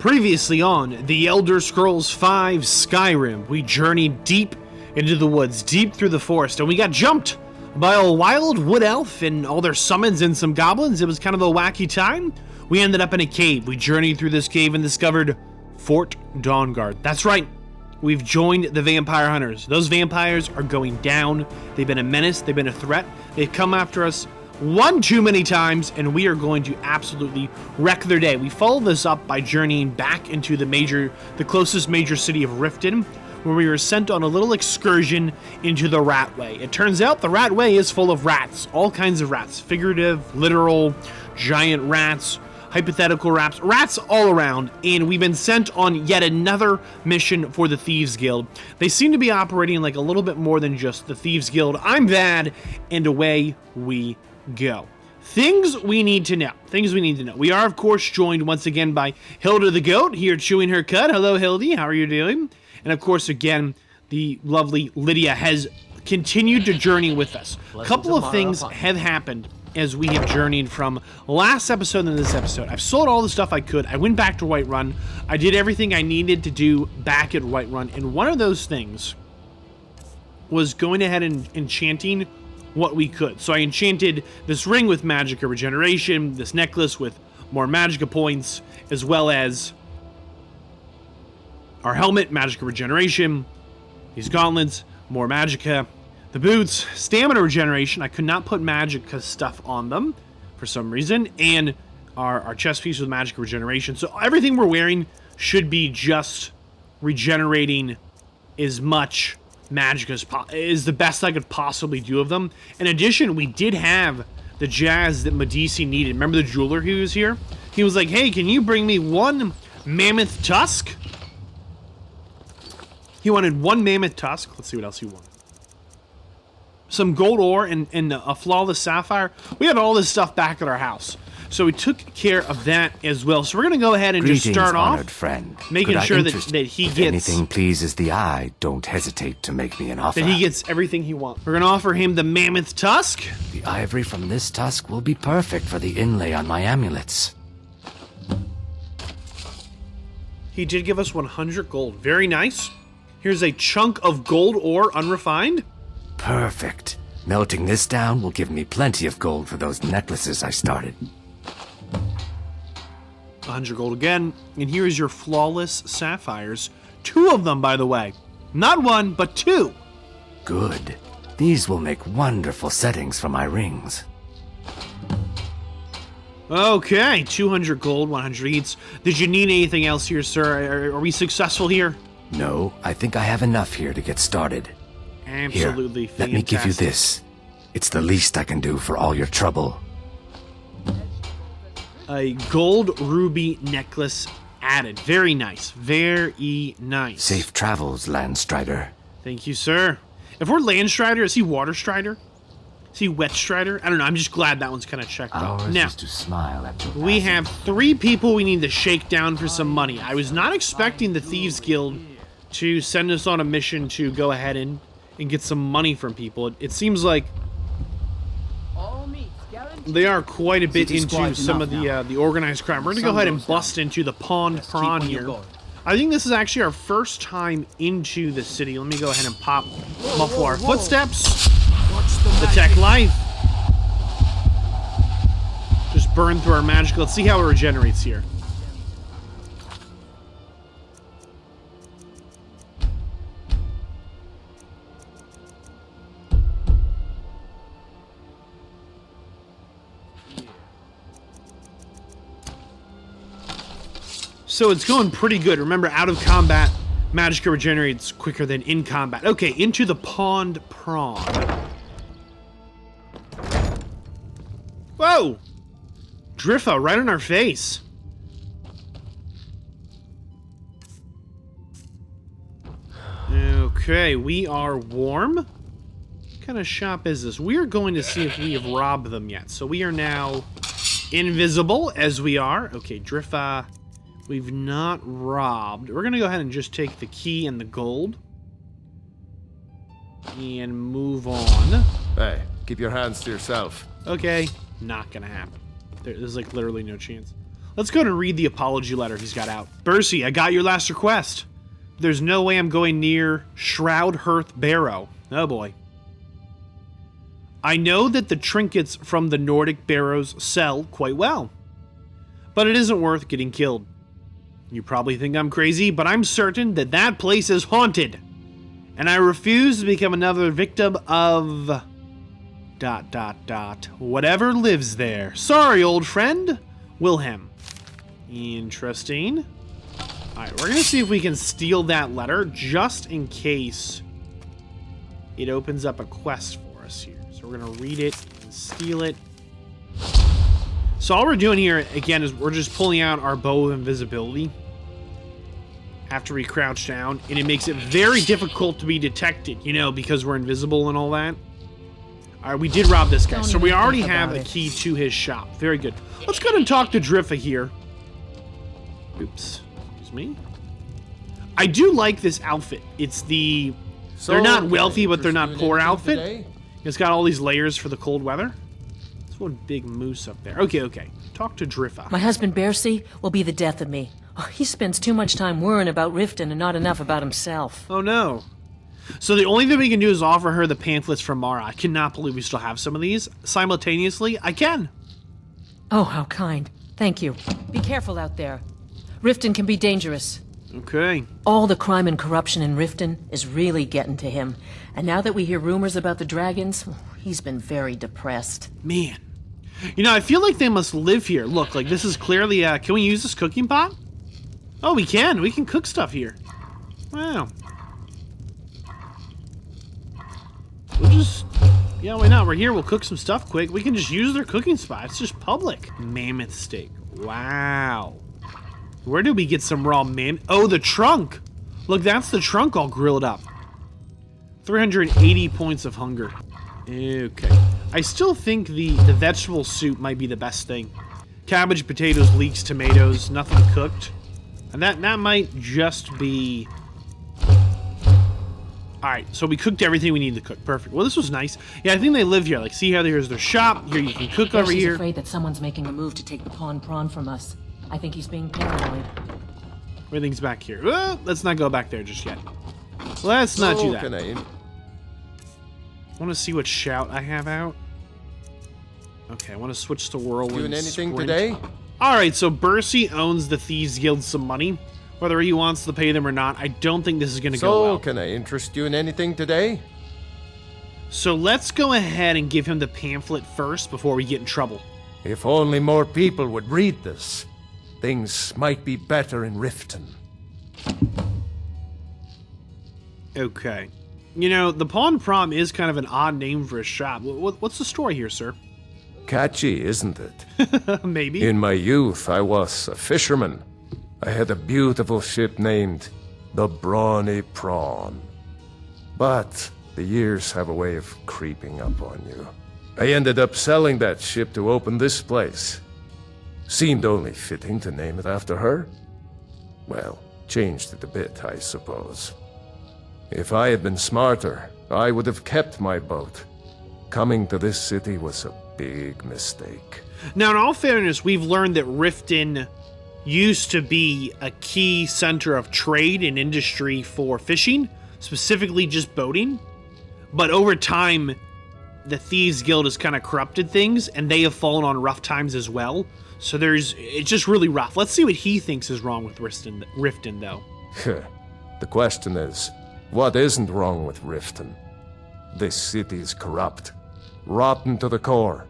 Previously on The Elder Scrolls V Skyrim, we journeyed deep into the woods, deep through the forest, and we got jumped by a wild wood elf and all their summons and some goblins. It was kind of a wacky time. We ended up in a cave. We journeyed through this cave and discovered Fort Dawnguard. That's right. We've joined the vampire hunters. Those vampires are going down. They've been a menace. They've been a threat. They've come after us one too many times, and we are going to absolutely wreck their day. We follow this up by journeying back into the closest major city of Riften, where we were sent on a little excursion into the Ratway. It turns out the Ratway is full of rats, all kinds of rats, figurative, literal, giant rats, hypothetical rats all around, and we've been sent on yet another mission for the Thieves Guild. They seem to be operating like a little bit more than just the Thieves Guild. I'm Vadd, and away we go. Things we need to know. We are, of course, joined once again by Hilda the Goat, here chewing her cud. Hello, Hildy. How are you doing? And, of course, again, the lovely Lydia has continued to journey with us. A couple of things have happened as we have journeyed from last episode to this episode. I've sold all the stuff I could. I went back to Whiterun. I did everything I needed to do back at Whiterun. And one of those things was going ahead and enchanting what we could. So I enchanted this ring with Magicka Regeneration, this necklace with more Magicka points, as well as our helmet, Magicka Regeneration, these gauntlets, more Magicka, the boots, Stamina Regeneration. I could not put Magicka stuff on them for some reason, and our chest piece with Magicka Regeneration. So everything we're wearing should be just regenerating as much Magicka is the best I could possibly do of them. In addition, we did have the jazz that Medici needed. Remember the jeweler who was here? He was like, hey, can you bring me one mammoth tusk? He wanted one mammoth tusk. Let's see what else he wanted. Some gold ore and a flawless sapphire. We had all this stuff back at our house. So we took care of that as well. So we're going to go ahead and just start off friend. making sure that he gets... If anything pleases the eye, don't hesitate to make me an offer. That he gets everything he wants. We're going to offer him the mammoth tusk. The ivory from this tusk will be perfect for the inlay on my amulets. He did give us 100 gold. Very nice. Here's a chunk of gold ore, unrefined. Perfect. Melting this down will give me plenty of gold for those necklaces I started. 100 gold again. And here is your flawless sapphires. 2 of them, by the way. Not 1, but 2. Good. These will make wonderful settings for my rings. Okay, 200 gold, 100 eats. Did you need anything else here, sir? Are we successful here? No, I think I have enough here to get started. Absolutely Here, let me give you this. It's the least I can do for all your trouble. A gold ruby necklace added. Very nice. Very nice. Safe travels, Landstrider. Thank you, sir. If we're Landstrider, is he Water Strider? Is he Wet Strider? I don't know. I'm just glad that one's kind of checked out. Ours is to smile at your we have 3 people we need to shake down for some money. I was not expecting the Thieves Guild to send us on a mission to go ahead and get some money from people. It seems like they are quite a bit into some of the organized crime. We're going to go ahead and bust into the Pond Prawn here. I think this is actually our first time into the city. Let me go ahead and muffle our footsteps. Detect life. Just burn through our magic. Let's see how it regenerates here. So it's going pretty good. Remember, out of combat, Magicka regenerates quicker than in combat. Okay, into the Pond Prawn. Whoa! Driffa right on our face. Okay, we are warm. What kind of shop is this? We are going to see if we have robbed them yet. So we are now invisible, as we are. Okay, Driffa... We've not robbed. We're going to go ahead and just take the key and the gold. And move on. Hey, keep your hands to yourself. Okay, not going to happen. There's like literally no chance. Let's go and read the apology letter he's got out. Bercy, I got your last request. There's no way I'm going near Shroud Hearth Barrow. Oh boy. I know that the trinkets from the Nordic barrows sell quite well, but it isn't worth getting killed. You probably think I'm crazy, but I'm certain that that place is haunted, and I refuse to become another victim of... ... whatever lives there. Sorry, old friend. Wilhelm. Interesting. Alright, we're gonna see if we can steal that letter, just in case it opens up a quest for us here. So we're gonna read it and steal it. So all we're doing here, again, is we're just pulling out our bow of invisibility after we crouch down, and it makes it very difficult to be detected, you know, because we're invisible and all that. Alright, we did rob this guy, so we already have a key to his shop. Very good. Let's go ahead and talk to Driffa here. Oops. Excuse me. I do like this outfit. It's the... they're not wealthy, but they're not poor outfit. Today? It's got all these layers for the cold weather. There's one big moose up there. Okay. Talk to Driffa. My husband, Bercy, will be the death of me. Oh, he spends too much time worrying about Riften and not enough about himself. Oh, no. So the only thing we can do is offer her the pamphlets from Mara. I cannot believe we still have some of these. Simultaneously, I can. Oh, how kind. Thank you. Be careful out there. Riften can be dangerous. Okay. All the crime and corruption in Riften is really getting to him. And now that we hear rumors about the dragons, he's been very depressed. Man. You know, I feel like they must live here. Look, like this is clearly, can we use this cooking pot? Oh, we can. We can cook stuff here. Wow. We'll just... yeah, why not? We're here. We'll cook some stuff quick. We can just use their cooking spot. It's just public. Mammoth steak. Wow. Where did we get some raw mammoth? Oh, the trunk. Look, that's the trunk all grilled up. 380 points of hunger. Okay. I still think the vegetable soup might be the best thing. Cabbage, potatoes, leeks, tomatoes, nothing cooked. And that might just be... Alright, so we cooked everything we need to cook. Perfect. Well, this was nice. Yeah, I think they live here. Like, see how here's their shop. Here you can cook over here. She's afraid that someone's making a move to take the pawn prawn from us. I think he's being paranoid. Everything's back here. Well, let's not go back there just yet. Let's not do that. I want to see what shout I have out. Okay, I want to switch to Whirlwind Doing anything Sprint. today? Alright, so Bercy owns the Thieves Guild some money. Whether he wants to pay them or not, I don't think this is going to go well. So, can I interest you in anything today? So let's go ahead and give him the pamphlet first before we get in trouble. If only more people would read this, things might be better in Riften. Okay. You know, the Pawn Prom is kind of an odd name for a shop. What's the story here, sir? Catchy, isn't it? Maybe. In my youth, I was a fisherman. I had a beautiful ship named the Brawny Prawn. But the years have a way of creeping up on you. I ended up selling that ship to open this place. Seemed only fitting to name it after her. Well, changed it a bit, I suppose. If I had been smarter, I would have kept my boat. Coming to this city was a big mistake. Now, in all fairness, we've learned that Riften used to be a key center of trade and industry for fishing, specifically just boating. But over time, the Thieves Guild has kind of corrupted things, and they have fallen on rough times as well. So it's just really rough. Let's see what he thinks is wrong with Riften, though. The question is, what isn't wrong with Riften? This city is corrupt, rotten to the core.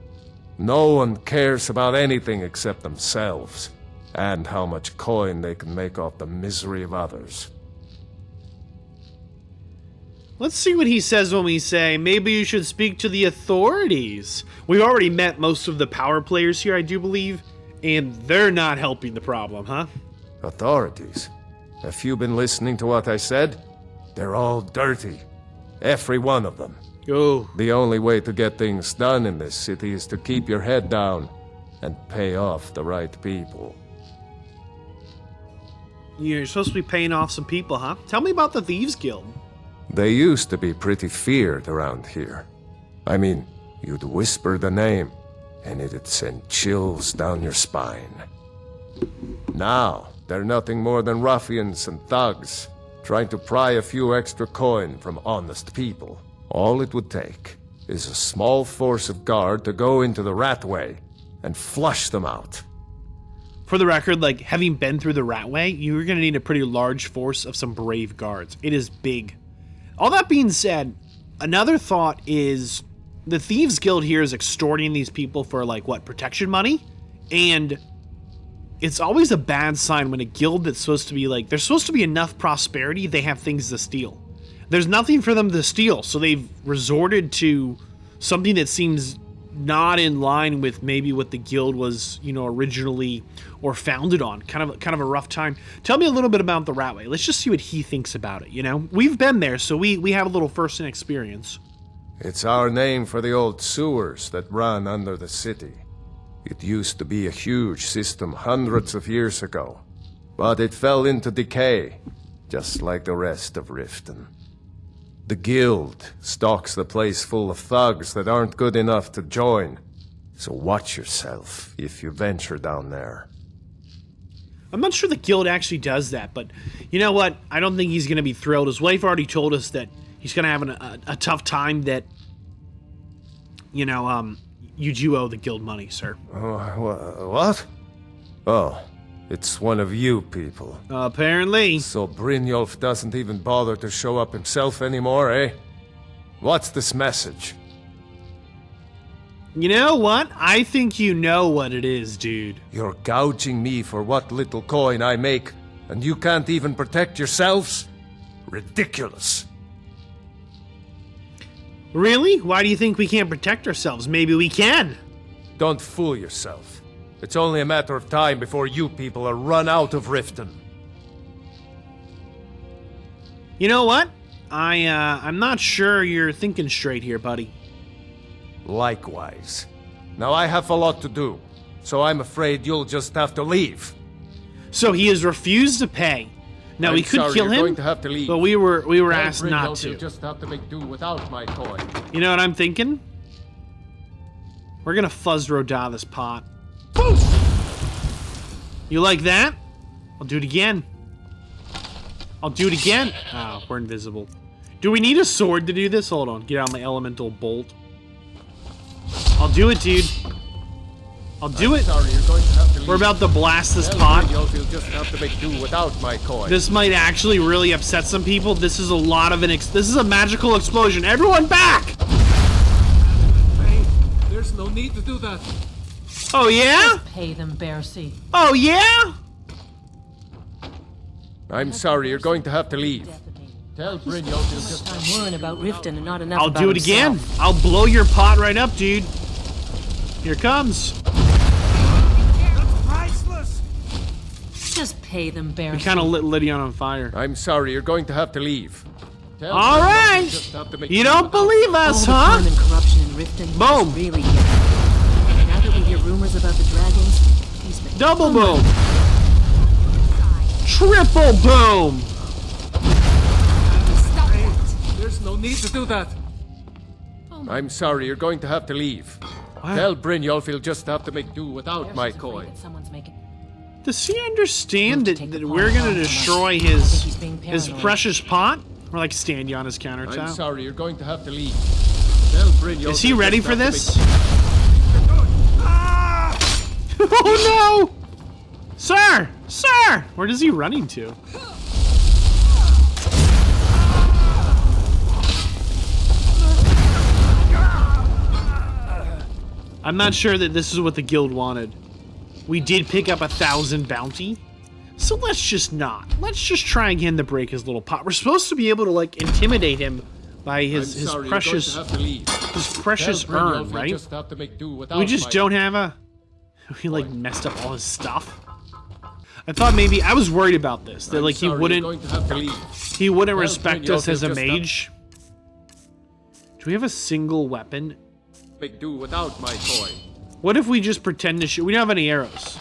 No one cares about anything except themselves, and how much coin they can make off the misery of others. Let's see what he says when we say, maybe you should speak to the authorities. We've already met most of the power players here, I do believe, and they're not helping the problem, huh? Authorities? Have you been listening to what I said? They're all dirty. Every one of them. Oh. The only way to get things done in this city is to keep your head down and pay off the right people. You're supposed to be paying off some people, huh? Tell me about the Thieves Guild. They used to be pretty feared around here. I mean, you'd whisper the name, and it'd send chills down your spine. Now, they're nothing more than ruffians and thugs, trying to pry a few extra coin from honest people. All it would take is a small force of guard to go into the Ratway and flush them out. For the record, like, having been through the Ratway, you're going to need a pretty large force of some brave guards. It is big. All that being said, another thought is the Thieves Guild here is extorting these people for, like, what, protection money? And it's always a bad sign when a guild that's supposed to be, like, there's supposed to be enough prosperity, they have things to steal. There's nothing for them to steal, so they've resorted to something that seems not in line with maybe what the guild was, you know, originally or founded on. Kind of a rough time. Tell me a little bit about the Ratway. Let's just see what he thinks about it, you know? We've been there, so we have a little first-hand experience. It's our name for the old sewers that run under the city. It used to be a huge system hundreds of years ago, but it fell into decay, just like the rest of Riften. The guild stocks the place full of thugs that aren't good enough to join, so watch yourself if you venture down there. I'm not sure the guild actually does that, but you know what? I don't think he's going to be thrilled. His wife already told us that he's going to have a tough time, that, you know, you do owe the guild money, sir. What? Oh, it's one of you people. Apparently. So Brynjolf doesn't even bother to show up himself anymore, eh? What's this message? You know what? I think you know what it is, dude. You're gouging me for what little coin I make, and you can't even protect yourselves? Ridiculous. Really? Why do you think we can't protect ourselves? Maybe we can. Don't fool yourself. It's only a matter of time before you people are run out of Riften. You know what? I'm not sure you're thinking straight here, buddy. Likewise. Now I have a lot to do, so I'm afraid you'll just have to leave. So he has refused to pay. Now we could kill him, going to have to leave. but we were asked Brynjolf, not you'll to. just have to make do without my coin. You know what I'm thinking? We're gonna fuzz Roda this pot. You like that? I'll do it again. I'll do it again. Oh, we're invisible. Do we need a sword to do this? Hold on. Get out my elemental bolt. I'll do it, dude. I'll do it. Sorry, you're going to have to leave. We're about to blast this Tell pot. Brynjolf you'll just have to make do without my coin. This might actually really upset some people. This is a lot of this is a magical explosion. Everyone back! Hey, there's no need to do that. Oh yeah? Pay them, Bercy. Oh yeah? I'm sorry, you're going to have to leave. Tell Brynjolf you'll just I'm worrying about Riften and not enough I'll about do it again. himself. I'll blow your pot right up, dude. Here it comes. Just pay them, We Bercy. kind of lit Lydion on fire. I'm sorry, you're going to have to leave. Tell All Brynjolf right. you'll just have to make You do don't without- believe All us, the huh? crime and corruption in Riften. Boom. Is really getting. And now that we hear rumors about the dragons, he's been Double boom. Triple boom. There's no need to do that. I'm sorry, you're going to have to leave. Wow. Tell Brynjolf he'll just have to make do without Bercy's my afraid coin. that someone's making. Does he understand that, Take the that pot we're gonna off. destroy I think he's his being his paranoid. precious pot? Or like stand you on his I'm countertop? sorry, you're going to have to leave. Tell Brynjolf Is he he'll ready just for have to this? make- Oh no! Sir! Sir! Where is he running to? I'm not sure that this is what the guild wanted. We did pick up 1,000 bounty, so let's just not. Let's just try again to break his little pot. We're supposed to be able to like intimidate him by his sorry, precious you're going to have to leave. his precious Tell Brynjolf urn, he'll right? just have to make do without We just my- don't have a. We like messed up all his stuff. I thought maybe I was worried about this. That I'm like sorry, he wouldn't You're going to have to leave. he wouldn't Tell respect Brynjolf us as a he'll just have- mage. Do we have a single weapon? Make do without my coin. What if we just pretend to shoot? We don't have any arrows.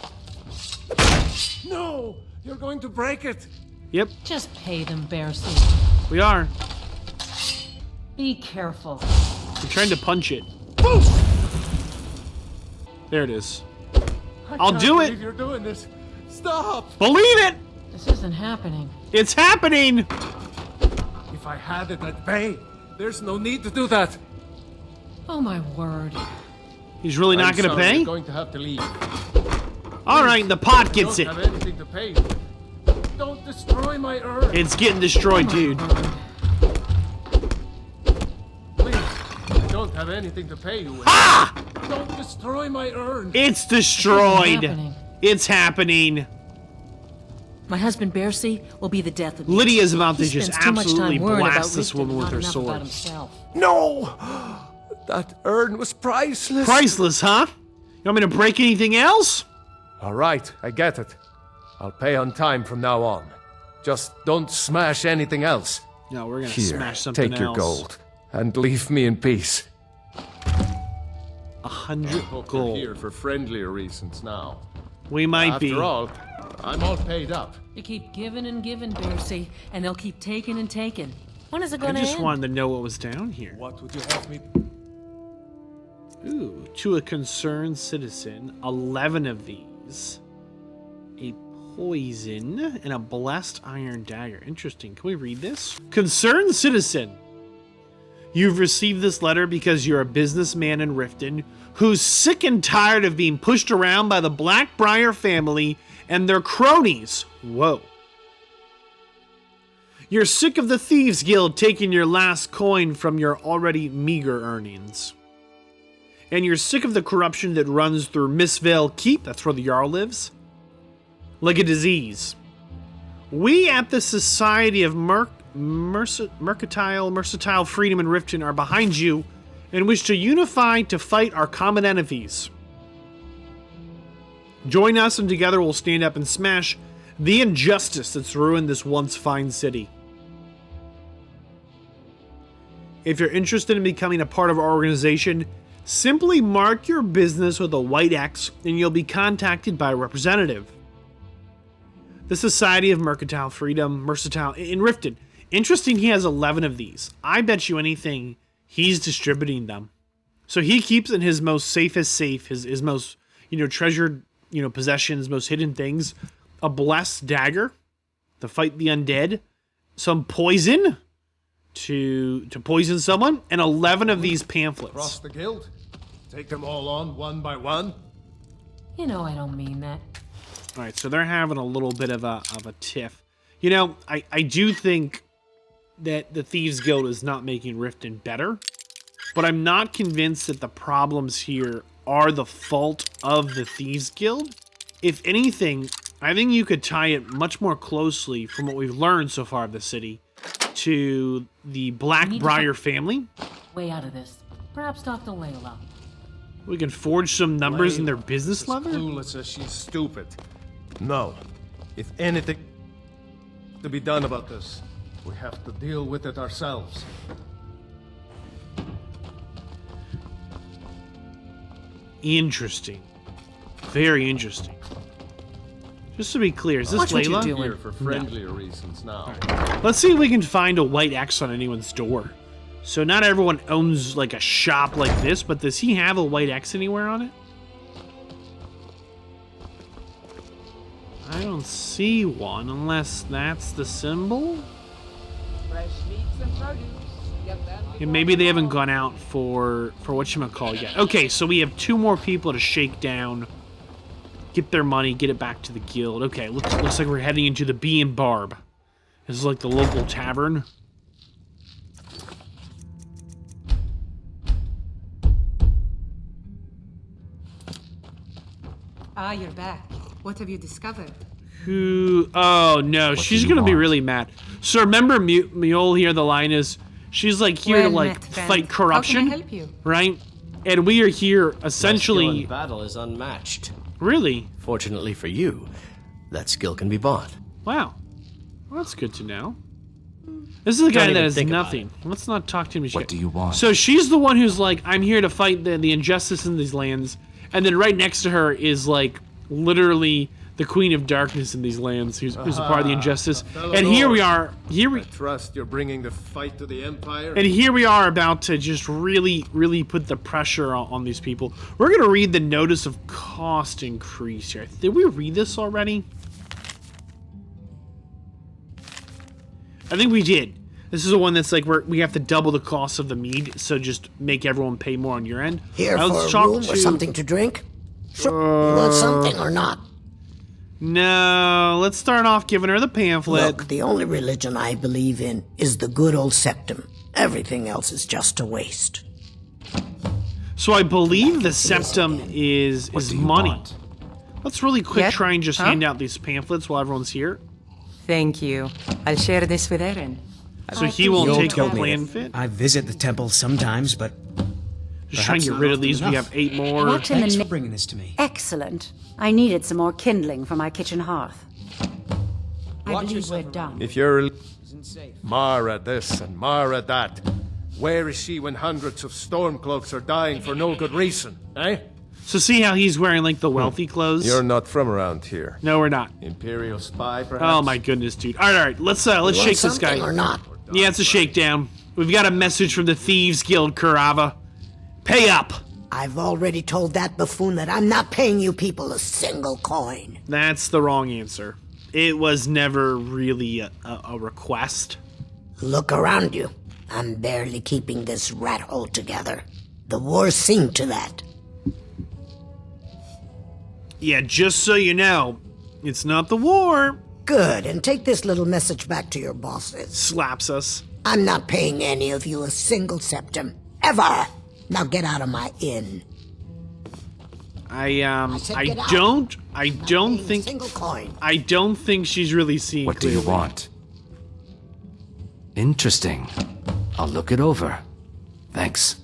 No, you're going to break it. Yep, Just pay them, Bercy. we are. Be careful. I'm trying to punch it. There it is. I'll Can't do believe it. You're doing this. Stop! Believe it! This isn't happening. It's happening! If I had it at bay, there's no need to do that. Oh my word. He's really not going to pay? You're going to have to leave. All right, the pot gets it. Don't have anything to pay. Don't destroy my urn. It's getting destroyed, dude. Please, I don't have anything to pay you with. Ah! Don't destroy my urn. It's destroyed. happening. It's happening. My husband Bercy will be the death of me. Lydia's about to He just spends too much absolutely time worrying blast about this Riften, woman with not her enough sword. about himself. No! That urn was priceless. Priceless, huh? You want me to break anything else? All right, I get it. I'll pay on time from now on. Just don't smash anything else. No, we're gonna Here, smash something take else. your gold and leave me in peace. 100 Hope gold. you're here for friendlier reasons now. We might be. After all, I'm all paid up. You keep giving and giving, Bercy, and they'll keep taking and taking. When is it I gonna just end? wanted to know what was down here. What would you have me? Ooh, to a concerned citizen, 11 of these. A poison and a blessed iron dagger. Interesting. Can we read this? Concerned citizen. You've received this letter because you're a businessman in Riften who's sick and tired of being pushed around by the Blackbriar family and their cronies. Whoa. You're sick of the Thieves Guild taking your last coin from your already meager earnings. And you're sick of the corruption that runs through Mistveil Keep, that's where the Jarl lives, like a disease. We at the Society of Mercantile Freedom in Riften are behind you and wish to unify to fight our common enemies. Join us and together we'll stand up and smash the injustice that's ruined this once fine city. If you're interested in becoming a part of our organization, simply mark your business with a white X and you'll be contacted by a representative. The Society of Mercantile Freedom, Mercantile in Riften. Interesting, he has 11 of these. I bet you anything he's distributing them. So he keeps in his most safest safe, his most, treasured, possessions, most hidden things, a blessed dagger to fight the undead, some poison to poison someone, and 11 of these pamphlets. Cross the guild? Take them all on one by one? You know I don't mean that. All right, so they're having a little bit of a tiff. I do think that the Thieves Guild is not making Riften better, but I'm not convinced that the problems here are the fault of the Thieves Guild. If anything, I think you could tie it much more closely from what we've learned so far of the city to the Blackbriar family. Way out of this. Perhaps talk to Layla. We can forge some numbers in their business As leather. clueless as she's stupid. No. If anything to be done about this, we have to deal with it ourselves. Interesting. Very interesting. Just to be clear, is this Watch what you're Layla? doing. Here for friendlier reasons now. Let's see if we can find a white X on anyone's door. So not everyone owns like a shop like this, but does he have a white X anywhere on it? I don't see one unless that's the symbol. Fresh meats and produce. Get them And maybe they haven't gone out for whatchamacallit yet. Okay, so we have 2 more people to shake down, get their money, get it back to the guild. Okay, looks like we're heading into the Bee and Barb. This is like the local tavern. Ah, you're back. What have you discovered? Who? Oh no, she's gonna be really mad. So remember, Mule here. The line is, she's like here to Well like met, friend. fight corruption, How can I help you? right? And we are here My skill essentially. in battle is unmatched. Really? Fortunately for you, that skill can be bought. Wow. Well, that's good to know. This is a guy even that has think about nothing. Let's not talk to him. What do you want? So she's the one who's like, I'm here to fight the injustice in these lands, and then right next to her is like literally the Queen of Darkness in these lands, who's a part of the injustice. fellow And here we lord. are. I trust you're bringing the fight to the Empire. And here we are about to just really put the pressure on these people. We're going to read the notice of cost increase here. Did we read this already? I think we did. This is the one that's like we have to double the cost of the mead, so just make everyone pay more on your end. Here Now, for let's a talk room or something to drink? Sure. You want something or not? No, let's start off giving her the pamphlet. Look, the only religion I believe in is the good old septum. Everything else is just a waste. So I believe the septum is do you money. want? Let's really quick Yep. try and just Huh? hand out these pamphlets while everyone's here. Thank you. I'll share this with Eren. So he won't You'll take kill the me. plan fit. I visit the temple sometimes, but Just try and get not rid of often these. We enough. have 8 more. What in thanks the for bringing this to me. Excellent. I needed some more kindling for my kitchen hearth. I Watch believe yourself we're done. If you're Mara this and Mara that, where is she when hundreds of Stormcloaks are dying for no good reason, eh? So see how he's wearing like the wealthy clothes? You're not from around here. No, we're not. Imperial spy, perhaps? Oh my goodness, dude. All right. Let's You shake want this something guy. or not? Yeah, it's a shakedown. We've got a message from the Thieves Guild, Kurava. Pay up. I've already told that buffoon that I'm not paying you people a single coin. That's the wrong answer. It was never really a request. Look around you. I'm barely keeping this rat hole together. The war's seen to that. Yeah, just so you know, it's not the war. Good, and take this little message back to your bosses. Slaps us. I'm not paying any of you a single septum. Ever! Now get out of my inn. said I get out. don't Paying a think single coin. I don't think she's really seeing What do you clearly. want? Interesting. I'll look it over. Thanks.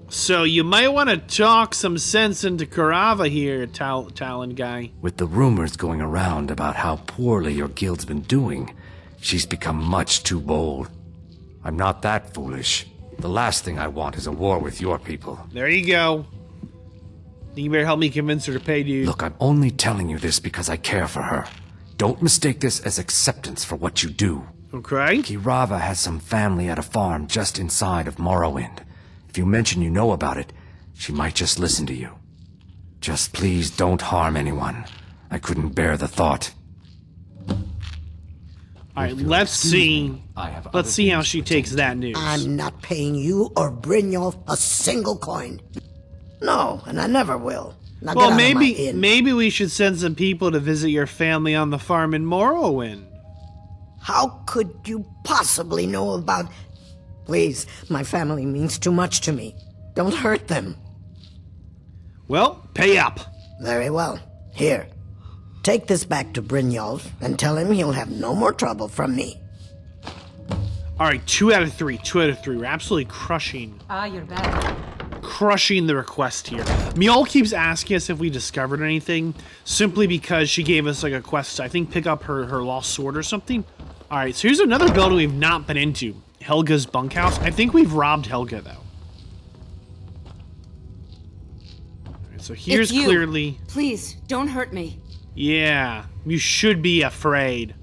So you might want to talk some sense into Kurava here, Talon guy. With the rumors going around about how poorly your guild's been doing, she's become much too bold. I'm not that foolish. The last thing I want is a war with your people. There you go. You better help me convince her to pay, dude. Look, I'm only telling you this because I care for her. Don't mistake this as acceptance for what you do. Okay. Kirava has some family at a farm just inside of Morrowind. If you mention you know about it, she might just listen to you. Just please don't harm anyone. I couldn't bear the thought. All right, let's see. I have Let's other see how things she to takes attend that news. I'm not paying you or Brynjolf a single coin. No, and I never will. Now Well, get out of my maybe inn. maybe we should send some people to visit your family on the farm in Morrowind. How could you possibly know about... Please, my family means too much to me. Don't hurt them. Well, pay up. Very well. Here. Take this back to Brynjolf and tell him he'll have no more trouble from me. All right, 2 out of 3. 2 out of 3. We're absolutely crushing You're back. the request here. Mjol keeps asking us if we discovered anything, simply because she gave us like a quest to, I think, pick up her lost sword or something. All right, so here's another building we've not been into. Helga's bunkhouse. I think we've robbed Helga, though. All right, so here's It's you. clearly... Please, don't hurt me. Yeah, you should be afraid.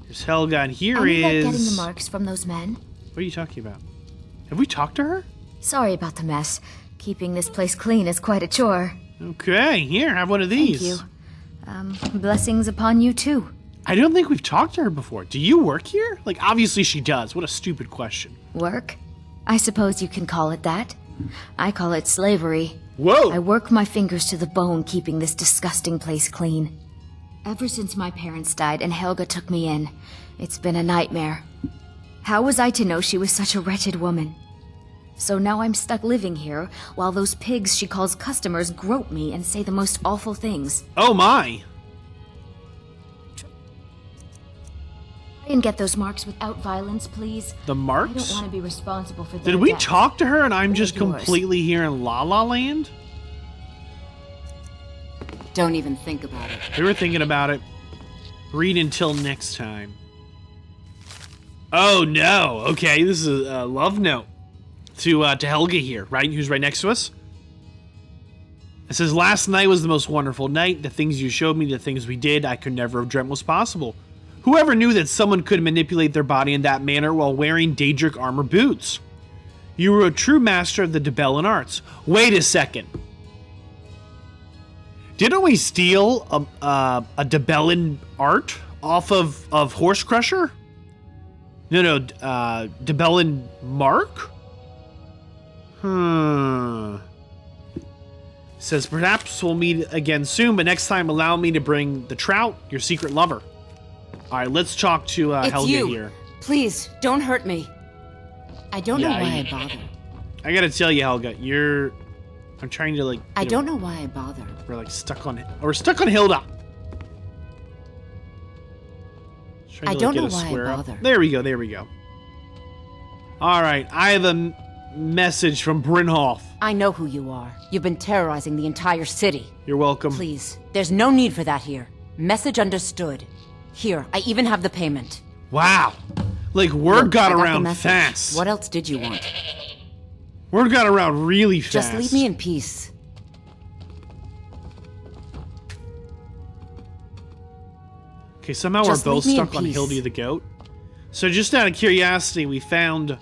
Here's Helga, and here Any luck is... getting the marks from those men? What are you talking about? Have we talked to her? Sorry about the mess. Keeping this place clean is quite a chore. Okay, here, have one of these. Thank you. Blessings upon you too. I don't think we've talked to her before. Do you work here? Like, obviously she does. What a stupid question. Work? I suppose you can call it that. I call it slavery. Whoa! I work my fingers to the bone keeping this disgusting place clean. Ever since my parents died and Helga took me in, it's been a nightmare. How was I to know she was such a wretched woman? So now I'm stuck living here while those pigs she calls customers grope me and say the most awful things. Oh my! Try and get those marks without violence, please. The I don't marks? want to be responsible for Did their we deaths. talk to her and I'm Or just yours. completely here in La La Land? Don't even think about it. We were thinking about it. Read until next time. Oh no! Okay, this is a love note to Helga here, right? Who's right next to us. It says, "Last night was the most wonderful night. The things you showed me, the things we did, I could never have dreamt was possible. Whoever knew that someone could manipulate their body in that manner while wearing Daedric armor boots? You were a true master of the Debellan arts. Wait a second. Didn't we steal a Debellan art off of Horse Crusher? No, DeBellin Mark? Says, perhaps we'll meet again soon, but next time allow me to bring the trout, your secret lover. Alright, let's talk to Helga here. Please, don't hurt me. I don't know why I bother. I gotta tell you, Helga, I'm trying to, like... I don't know why I bother. We're, like, stuck on Hilda. I don't know why I bother. There we go. Alright, I have a message from Brynhoff. I know who you are. You've been terrorizing the entire city. You're welcome. Please, there's no need for that here. Message understood. Here, I even have the payment. Wow. Like, word got around fast. What else did you want? Word got around really fast. Just leave me in peace. Okay, somehow we're both stuck on Hildy the Goat. So just out of curiosity, we found...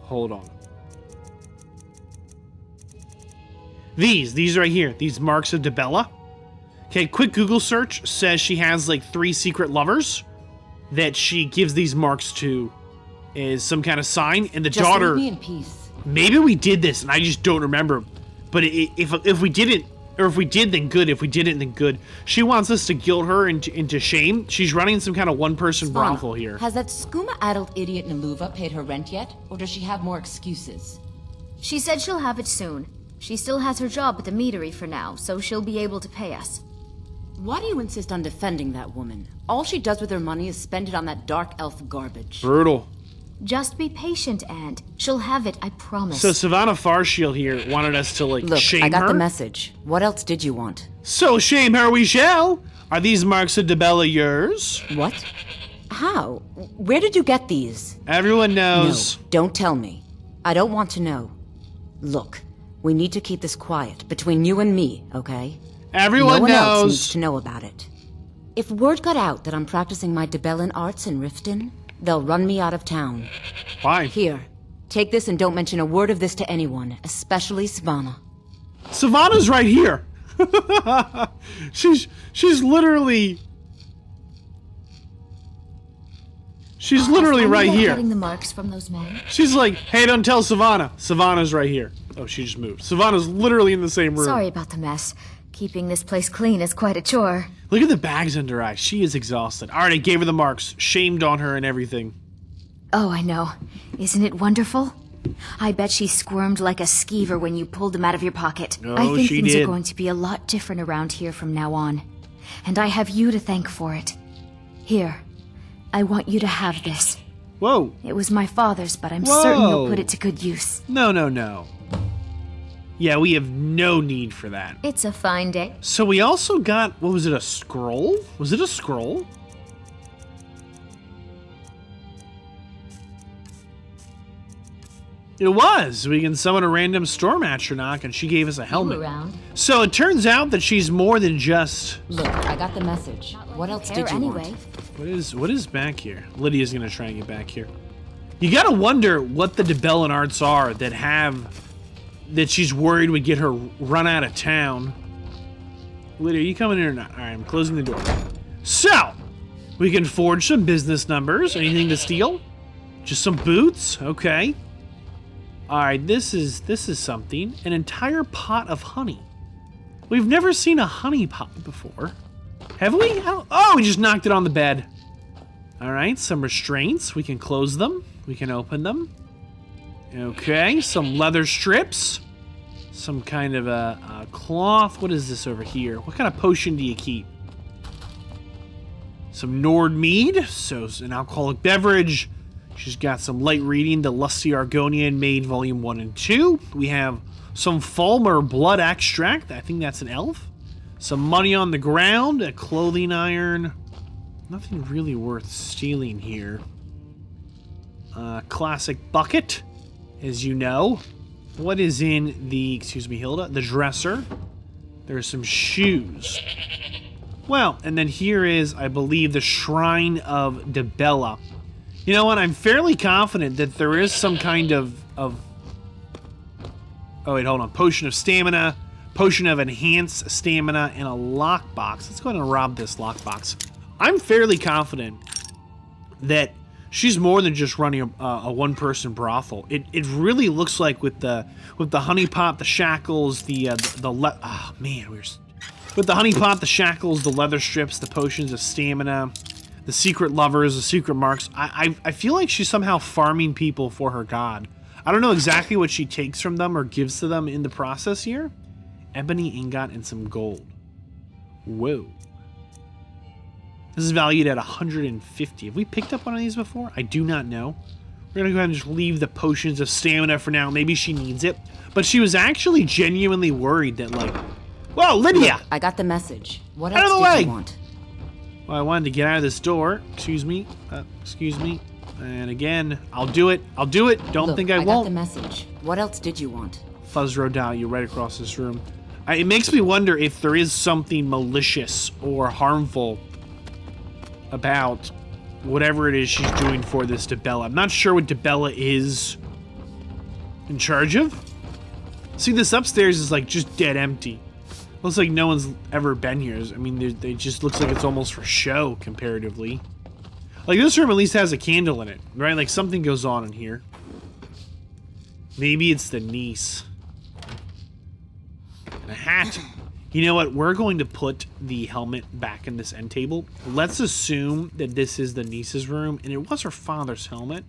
Hold on. These right here. These marks of Dibella. Okay, quick Google search says she has like 3 secret lovers that she gives these marks to as some kind of sign. And the just daughter... leave me in peace. Maybe we did this and I just don't remember. But if we didn't, or if we did, then good. If we didn't, then good. She wants us to guilt her into shame. She's running some kind of one-person brothel here. Has that skooma-addled idiot Naluva paid her rent yet? Or does she have more excuses? She said she'll have it soon. She still has her job at the meadery for now, so she'll be able to pay us. Why do you insist on defending that woman? All she does with her money is spend it on that dark elf garbage. Brutal. Just be patient, Aunt. She'll have it, I promise. So Savannah Farshield here wanted us to, like, shame her? Look, I got the message. What else did you want? So shame her we shall. Are these marks of Dibella yours? What? How? Where did you get these? Everyone knows. No, don't tell me. I don't want to know. Look, we need to keep this quiet between you and me, okay? Everyone knows. No one else knows. Needs to know about it. If word got out that I'm practicing my Dibellan arts in Riften, they'll run me out of town. Why? Here, take this and don't mention a word of this to anyone, especially Savannah. Savannah's right here. she's literally... She's literally right here. Getting the marks from those men. She's like, hey, don't tell Savannah. Savannah's right here. Oh, she just moved. Savannah's literally in the same room. Sorry about the mess. Keeping this place clean is quite a chore. Look at the bags under her eyes. She is exhausted. I already gave her the marks. Shamed on her and everything. Oh, I know. Isn't it wonderful? I bet she squirmed like a skeever when you pulled them out of your pocket. Oh, I think she things did. are going to be a lot different around here from now on. And I have you to thank for it. Here, I want you to have this. Whoa. It was my father's, but I'm certain you'll put it to good use. No. Yeah, we have no need for that. It's a fine day. So we also got, what was it, a scroll? Was it a scroll? It was. We can summon a random storm atronach, and she gave us a helmet. Around. So it turns out that she's more than just... Look, I got the message. What else did you want? What is back here? Lydia's gonna try and get back here. You gotta wonder what the Dibellan arts are that she's worried would get her run out of town. Lydia, are you coming in or not? Alright, I'm closing the door. So, we can forge some business numbers. Anything to steal? Just some boots? Okay. Alright, this is something. An entire pot of honey. We've never seen a honey pot before. Have we? Oh, we just knocked it on the bed. Alright, some restraints. We can close them. We can open them. Okay, some leather strips. Some kind of a cloth. What is this over here? What kind of potion do you keep? Some Nord mead. So an alcoholic beverage. She's got some light reading. The Lusty Argonian Maid Volume 1 and 2. We have some Falmer blood extract. I think that's an elf. Some money on the ground. A clothing iron. Nothing really worth stealing here. Classic bucket, as you know. What is in the, excuse me, Hilda, the dresser? There's some shoes. Well, and then here is, I believe, the Shrine of Dibella. You know what? I'm fairly confident that there is some kind of... Oh, wait, hold on. Potion of stamina, potion of enhanced stamina, and a lockbox. Let's go ahead and rob this lockbox. I'm fairly confident that she's more than just running a one-person brothel. It really looks like with the honeypot, the shackles, with the honeypot, the shackles, the leather strips, the potions of stamina, the secret lovers, the secret marks. I feel like she's somehow farming people for her god. I don't know exactly what she takes from them or gives to them in the process here. Ebony ingot and some gold. Whoa. This is valued at 150. Have we picked up one of these before? I do not know. We're gonna go ahead and just leave the potions of stamina for now. Maybe she needs it. But she was actually genuinely worried that, like... Whoa, Lydia! Look, I got the message. What Out of else the did way! you want? Well, I wanted to get out of this door. Excuse me. Excuse me. And again, I'll do it. I'll do it. Don't Look, think I got won't. the message. What else did you want? Fuzz Rodalio right across this room. It makes me wonder if there is something malicious or harmful about whatever it is she's doing for this Debella. I'm not sure what Debella is in charge of. See, this upstairs is like just dead empty. Looks like no one's ever been here. I mean, it just looks like it's almost for show comparatively. Like, this room at least has a candle in it, right? Like, something goes on in here. Maybe it's the niece. And a hat. You know what? We're going to put the helmet back in this end table. Let's assume that this is the niece's room, and it was her father's helmet.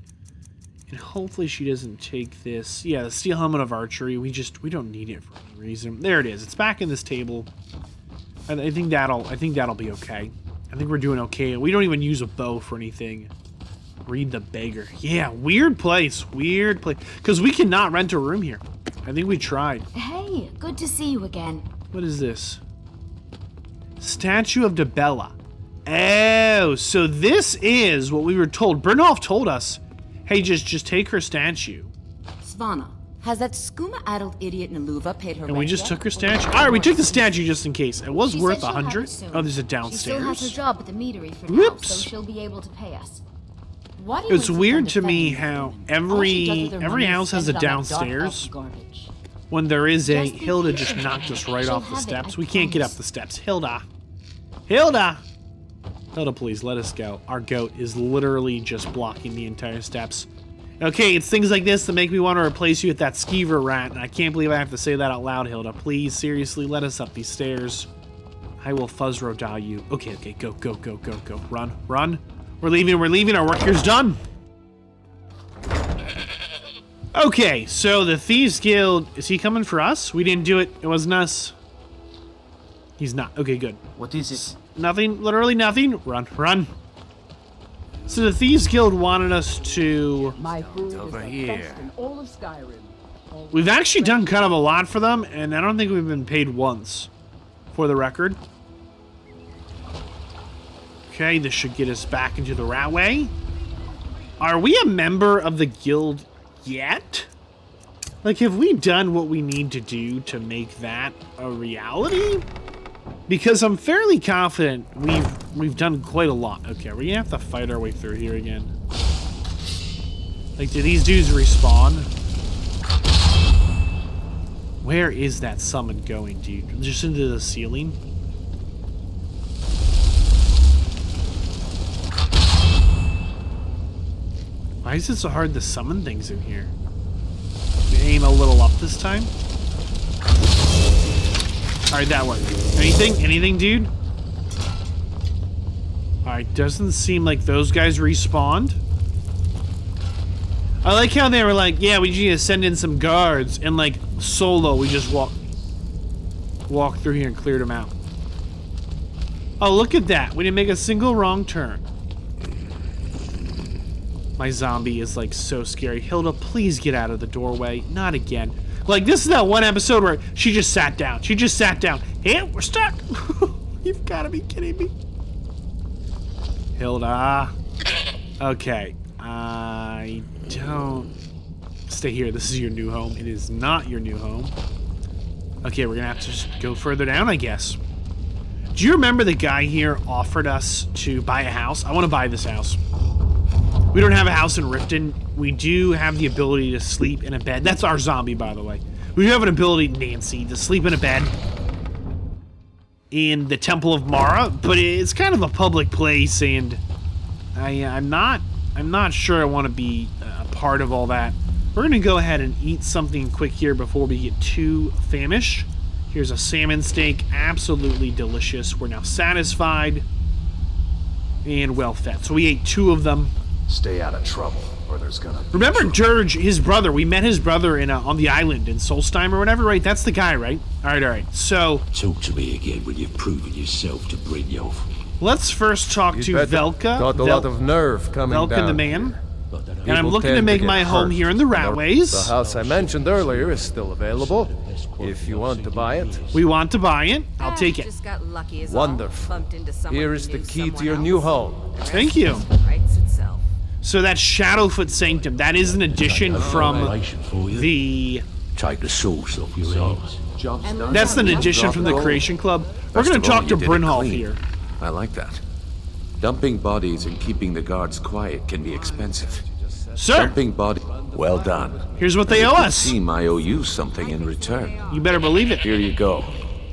And hopefully she doesn't take this. Yeah, the steel helmet of archery. We don't need it for any reason. There it is. It's back in this table. I think that'll be okay. I think we're doing okay. We don't even use a bow for anything. Read the beggar. Yeah, weird place. Weird place. Because we cannot rent a room here. I think we tried. Hey, good to see you again. What is this? Statue of Debella. Oh, so this is what we were told. Bernhoff told us, hey, just take her statue. Svana, has that skooma-addled idiot Naluva paid her And we rent just yet? took her statue? Alright, we took the statue just in case. It was She worth said she'll have 100. it soon. Oh, there's a She downstairs. still has her job at the meadery for now, Whoops. so she'll be able to pay us. Why do you It's insist weird on to me defending how that woman? All she does with her every money is house has a spend it on that dark downstairs. elf garbage. When there is a... Just be Hilda patient. just knocked us right She'll off the have it, steps. I We can't get up promise. the steps. Hilda. Hilda! Hilda, please, let us go. Our goat is literally just blocking the entire steps. Okay, it's things like this that make me want to replace you with that skeever rat, and I can't believe I have to say that out loud, Hilda. Please, seriously, let us up these stairs. I will fuzz rodal you. Okay, go. Run. We're leaving, our work here's done. Okay, so the Thieves Guild, is he coming for us? We didn't do it, it wasn't us. He's not, okay, good. What is it? Nothing, literally nothing. Run. So the Thieves Guild wanted us to... My food is over the here. best in all of Skyrim. We've actually done kind of a lot for them, and I don't think we've been paid once, for the record. Okay, this should get us back into the Ratway. Are we a member of the guild yet? Like, have we done what we need to do to make that a reality? Because I'm fairly confident we've done quite a lot. Okay, we're gonna have to fight our way through here again. Like, do these dudes respawn? Where is that summon going, dude? Just into the ceiling? Why is it so hard to summon things in here? Aim a little up this time? Alright, that worked. Anything, dude? Alright, doesn't seem like those guys respawned. I like how they were like, yeah, we need to send in some guards, and like, solo, we just walked through here and cleared them out. Oh, look at that. We didn't make a single wrong turn. My zombie is like so scary. Hilda, please get out of the doorway. Not again. Like, this is that one episode where she just sat down. Hey, we're stuck. You've got to be kidding me. Hilda. Okay. I don't... Stay here. This is your new home. It is not your new home. Okay, we're going to have to just go further down, I guess. Do you remember the guy here offered us to buy a house? I want to buy this house. We don't have a house in Riften. We do have the ability to sleep in a bed. That's our zombie, by the way. We do have an ability, Nancy, to sleep in a bed in the Temple of Mara, but it's kind of a public place, and I'm not I'm not sure I want to be a part of all that. We're going to go ahead and eat something quick here before we get too famished. Here's a salmon steak, absolutely delicious. We're now satisfied and well fed. So we ate 2 of them. Stay out of trouble, or there's gonna be Remember Dirge, his brother? We met his brother in on the island in Solstheim or whatever, right? That's the guy, right? All right. So talk to me again when you've proven yourself to Brynjolf. let's first talk to Velka. Got a lot of nerve coming Velka down. the man. And I'm People looking to tend make get my home hurt. here in the Ratways. The house I mentioned earlier is still available, if you want to buy it. We want to buy it. I'll take it. Just got lucky as Wonderful. Bumped into someone Here who is the knew key to someone your else. new home. Thank you. Writes itself. So that's Shadowfoot Sanctum. That is an addition from the... Take the sauce off your hands. That's an addition from the Creation Club. We're going to talk to Brynjolf here. I like that. Dumping bodies and keeping the guards quiet can be expensive. Sir! Dumping body. Well done. Here's what they owe us. Team, I owe you something in return. You better believe it. Here you go.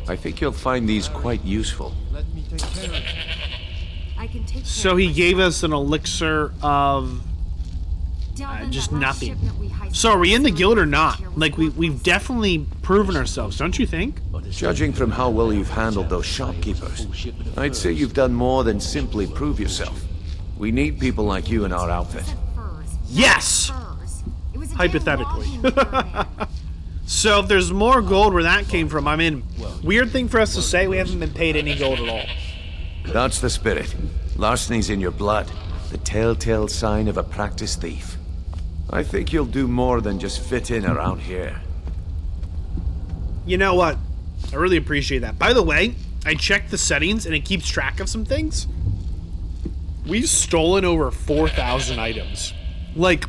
I think you'll find these quite useful. So he gave us an elixir of just nothing. So are we in the guild or not? Like, we've definitely proven ourselves, don't you think? Judging from how well you've handled those shopkeepers, I'd say you've done more than simply prove yourself. We need people like you in our outfit. Yes! Hypothetically. So if there's more gold where that came from, I'm in. Weird thing for us to say, we haven't been paid any gold at all. That's the spirit. Larceny's in your blood. The telltale sign of a practiced thief. I think you'll do more than just fit in around here. You know what? I really appreciate that. By the way, I checked the settings and it keeps track of some things. We've stolen over 4,000 items. Like,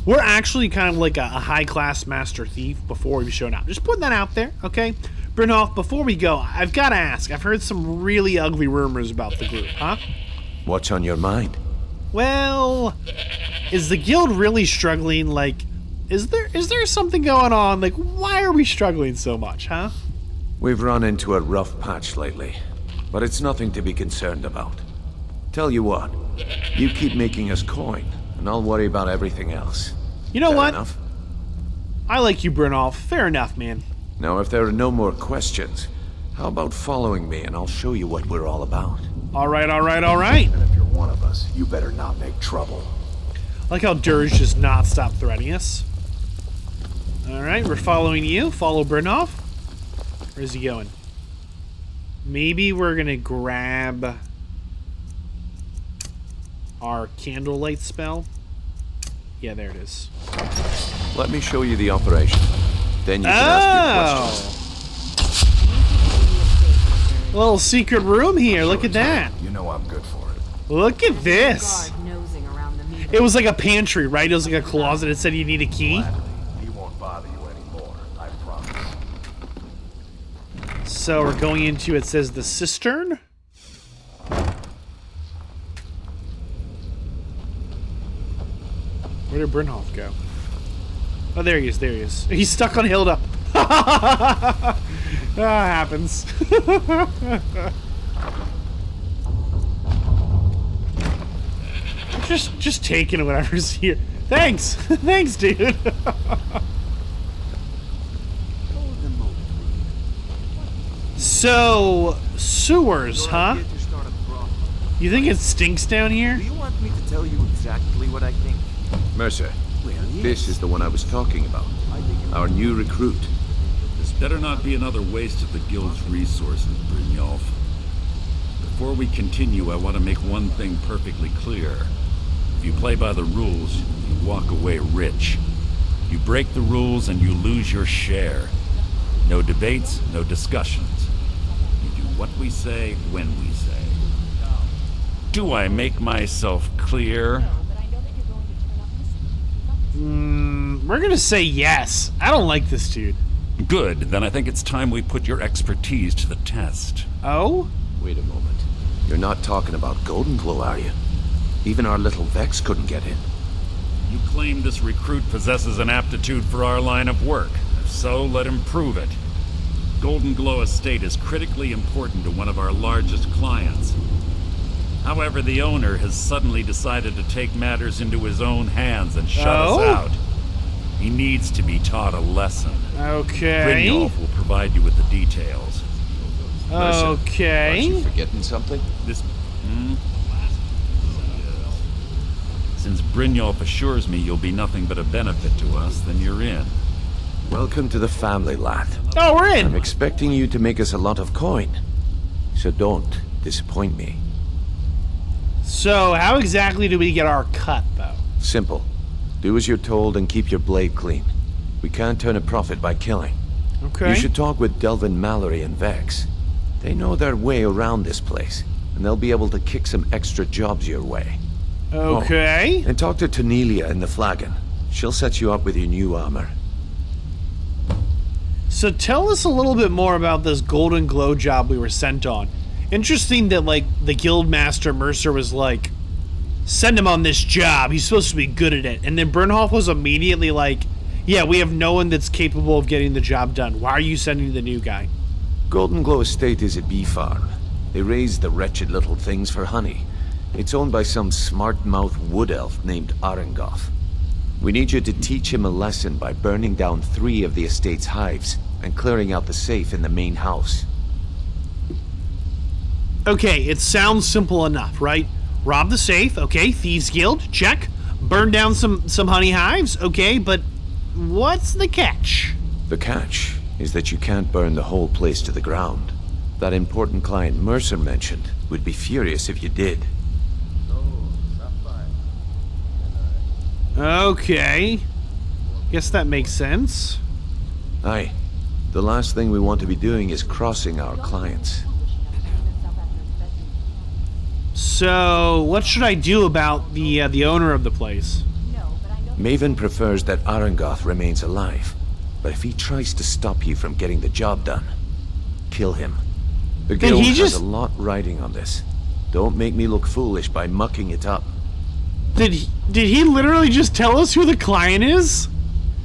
we're actually kind of like a high-class master thief before we've shown up. Just putting that out there, okay? Brynjolf, before we go, I've got to ask. I've heard some really ugly rumors about the group, huh? What's on your mind? Well, is the guild really struggling? Like, is there something going on? Like, why are we struggling so much, huh? We've run into a rough patch lately, but it's nothing to be concerned about. Tell you what, you keep making us coin, and I'll worry about everything else. You know Fair what? enough? I like you, Brynjolf. Fair enough, man. Now, if there are no more questions, how about following me and I'll show you what we're all about? All right. And if you're one of us, you better not make trouble. I like how Dirge just not stop threatening us. All right, we're following you. Follow Brynjolf. Where's he going? Maybe we're gonna grab our candlelight spell. Yeah, there it is. Let me show you the operation. Then you can ask your questions. Little secret room here. Look at that. You know I'm good for it. Look at this. It was like a pantry, right? It was like a closet. It said you need a key. He won't bother you anymore, I promise. So we're going into, it says the cistern. Where did Brynjolf go? Oh, there he is. He's stuck on Hilda. Happens. just taking whatever's here. Thanks. Thanks, dude. So, sewers, huh? You think it stinks down here? Do you want me to tell you exactly what I think? Mercer, this is the one I was talking about. Our new recruit. This better not be another waste of the guild's resources, Brynjolf. Before we continue, I want to make one thing perfectly clear. If you play by the rules, you walk away rich. You break the rules and you lose your share. No debates, no discussions. You do what we say, when we say. Do I make myself clear? We're gonna say yes. I don't like this dude. Good, then I think it's time we put your expertise to the test. Oh? Wait a moment. You're not talking about Golden Glow, are you? Even our little Vex couldn't get in. You claim this recruit possesses an aptitude for our line of work. If so, let him prove it. Golden Glow Estate is critically important to one of our largest clients. However, the owner has suddenly decided to take matters into his own hands and shut us out. He needs to be taught a lesson. Okay. Brynjolf will provide you with the details. Okay. Aren't you forgetting something? Since Brynjolf assures me you'll be nothing but a benefit to us, then you're in. Welcome to the family, lad. Oh, we're in! I'm expecting you to make us a lot of coin. So don't disappoint me. So, how exactly do we get our cut, though? Simple. Do as you're told and keep your blade clean. We can't turn a profit by killing. Okay. You should talk with Delvin Mallory and Vex. They know their way around this place, and they'll be able to kick some extra jobs your way. Okay. Oh, and talk to Tanelia in the Flagon. She'll set you up with your new armor. So tell us a little bit more about this Golden Glow job we were sent on. Interesting that, like, the Guildmaster Mercer was like, send him on this job, he's supposed to be good at it. And then Brynjolf was immediately like, yeah, we have no one that's capable of getting the job done. Why are you sending the new guy? Golden Glow Estate is a bee farm. They raise the wretched little things for honey. It's owned by some smart-mouthed wood elf named Arengoth. We need you to teach him a lesson by burning down 3 of the estate's hives and clearing out the safe in the main house. Okay, it sounds simple enough, right? Rob the safe, okay, Thieves Guild, check. Burn down some honey hives, okay, but what's the catch? The catch is that you can't burn the whole place to the ground. That important client Mercer mentioned would be furious if you did. Okay. Guess that makes sense. Aye. The last thing we want to be doing is crossing our clients. So, what should I do about the owner of the place? Maven prefers that Arengoth remains alive, but if he tries to stop you from getting the job done, kill him. The guild has a lot riding on this. Don't make me look foolish by mucking it up. Did he literally just tell us who the client is?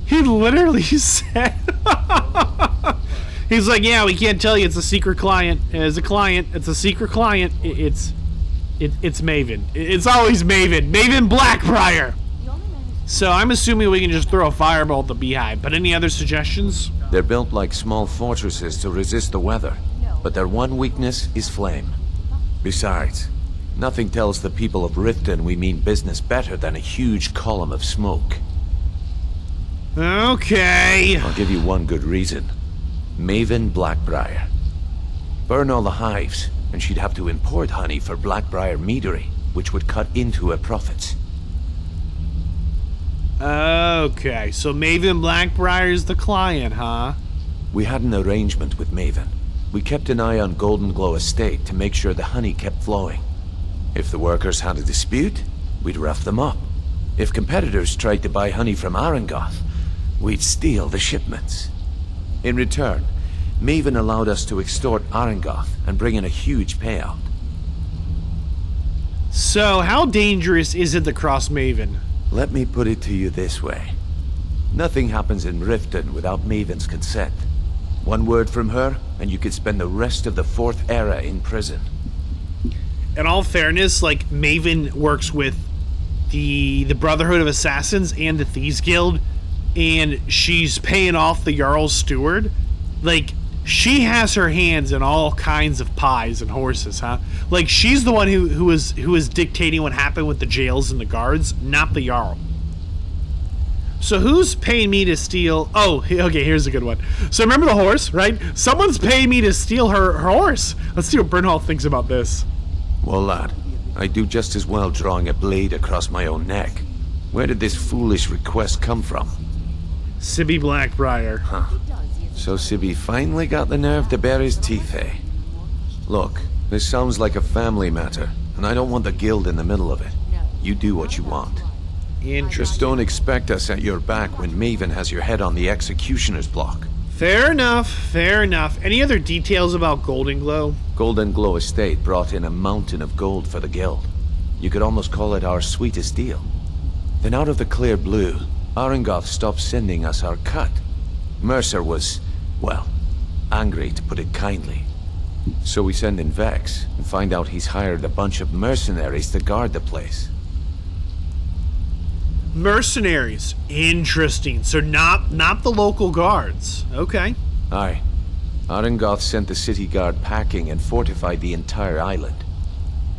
He literally said... He's like, yeah, we can't tell you, it's a secret client. It's a client, it's a secret client. It's Maven. It's always Maven. Maven Blackbriar! So I'm assuming we can just throw a fireball at the beehive, but any other suggestions? They're built like small fortresses to resist the weather, but their one weakness is flame. Besides, nothing tells the people of Riften we mean business better than a huge column of smoke. Okay. I'll give you one good reason. Maven Blackbriar. Burn all the hives, and she'd have to import honey for Blackbriar meadery, which would cut into her profits. Okay, so Maven Blackbriar is the client, huh? We had an arrangement with Maven. We kept an eye on Golden Glow Estate to make sure the honey kept flowing. If the workers had a dispute, we'd rough them up. If competitors tried to buy honey from Arengoth, we'd steal the shipments. In return, Maven allowed us to extort Arengoth and bring in a huge payout. So, how dangerous is it to cross Maven? Let me put it to you this way. Nothing happens in Riften without Maven's consent. One word from her, and you could spend the rest of the 4th era in prison. In all fairness, like, Maven works with the Brotherhood of Assassins and the Thieves Guild, and she's paying off the Jarl's steward. Like, she has her hands in all kinds of pies and horses, huh? Like, she's the one who was dictating what happened with the jails and the guards, not the Jarl. So who's paying me to steal... Oh, okay, here's a good one. So remember the horse, right? Someone's paying me to steal her horse. Let's see what Brynjolf thinks about this. Well, lad, I do just as well drawing a blade across my own neck. Where did this foolish request come from? Sibby Blackbriar. Huh. So Sibby finally got the nerve to bare his teeth, eh? Look, this sounds like a family matter, and I don't want the guild in the middle of it. You do what you want. Just don't expect us at your back when Maven has your head on the executioner's block. Fair enough, fair enough. Any other details about Golden Glow? Golden Glow Estate brought in a mountain of gold for the guild. You could almost call it our sweetest deal. Then out of the clear blue, Arengoth stopped sending us our cut. Mercer was, well, angry to put it kindly. So we send in Vex and find out he's hired a bunch of mercenaries to guard the place. Mercenaries. Interesting. So not the local guards. Okay. Aye. Arengoth sent the city guard packing and fortified the entire island.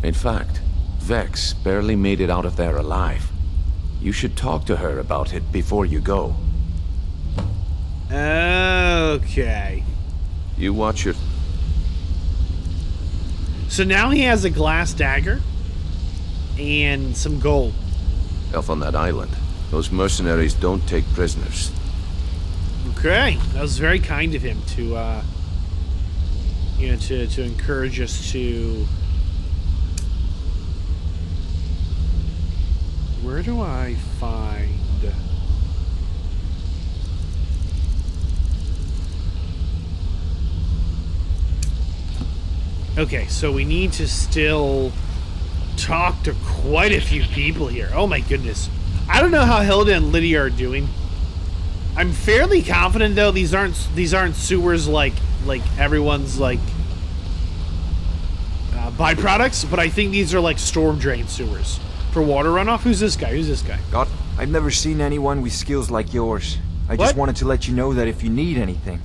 In fact, Vex barely made it out of there alive. You should talk to her about it before you go. Okay. You watch your... So now he has a glass dagger and some gold. Elf on that island. Those mercenaries don't take prisoners. Okay, that was very kind of him to, to encourage us to... Where do I find... Okay, so we need to still talk to quite a few people here. Oh my goodness. I don't know how Hilda and Lydia are doing. I'm fairly confident though these aren't sewers like everyone's like byproducts, but I think these are like storm drain sewers for water runoff. Who's this guy? Who's this guy? God, I've never seen anyone with skills like yours. I just wanted to let you know that if you need anything,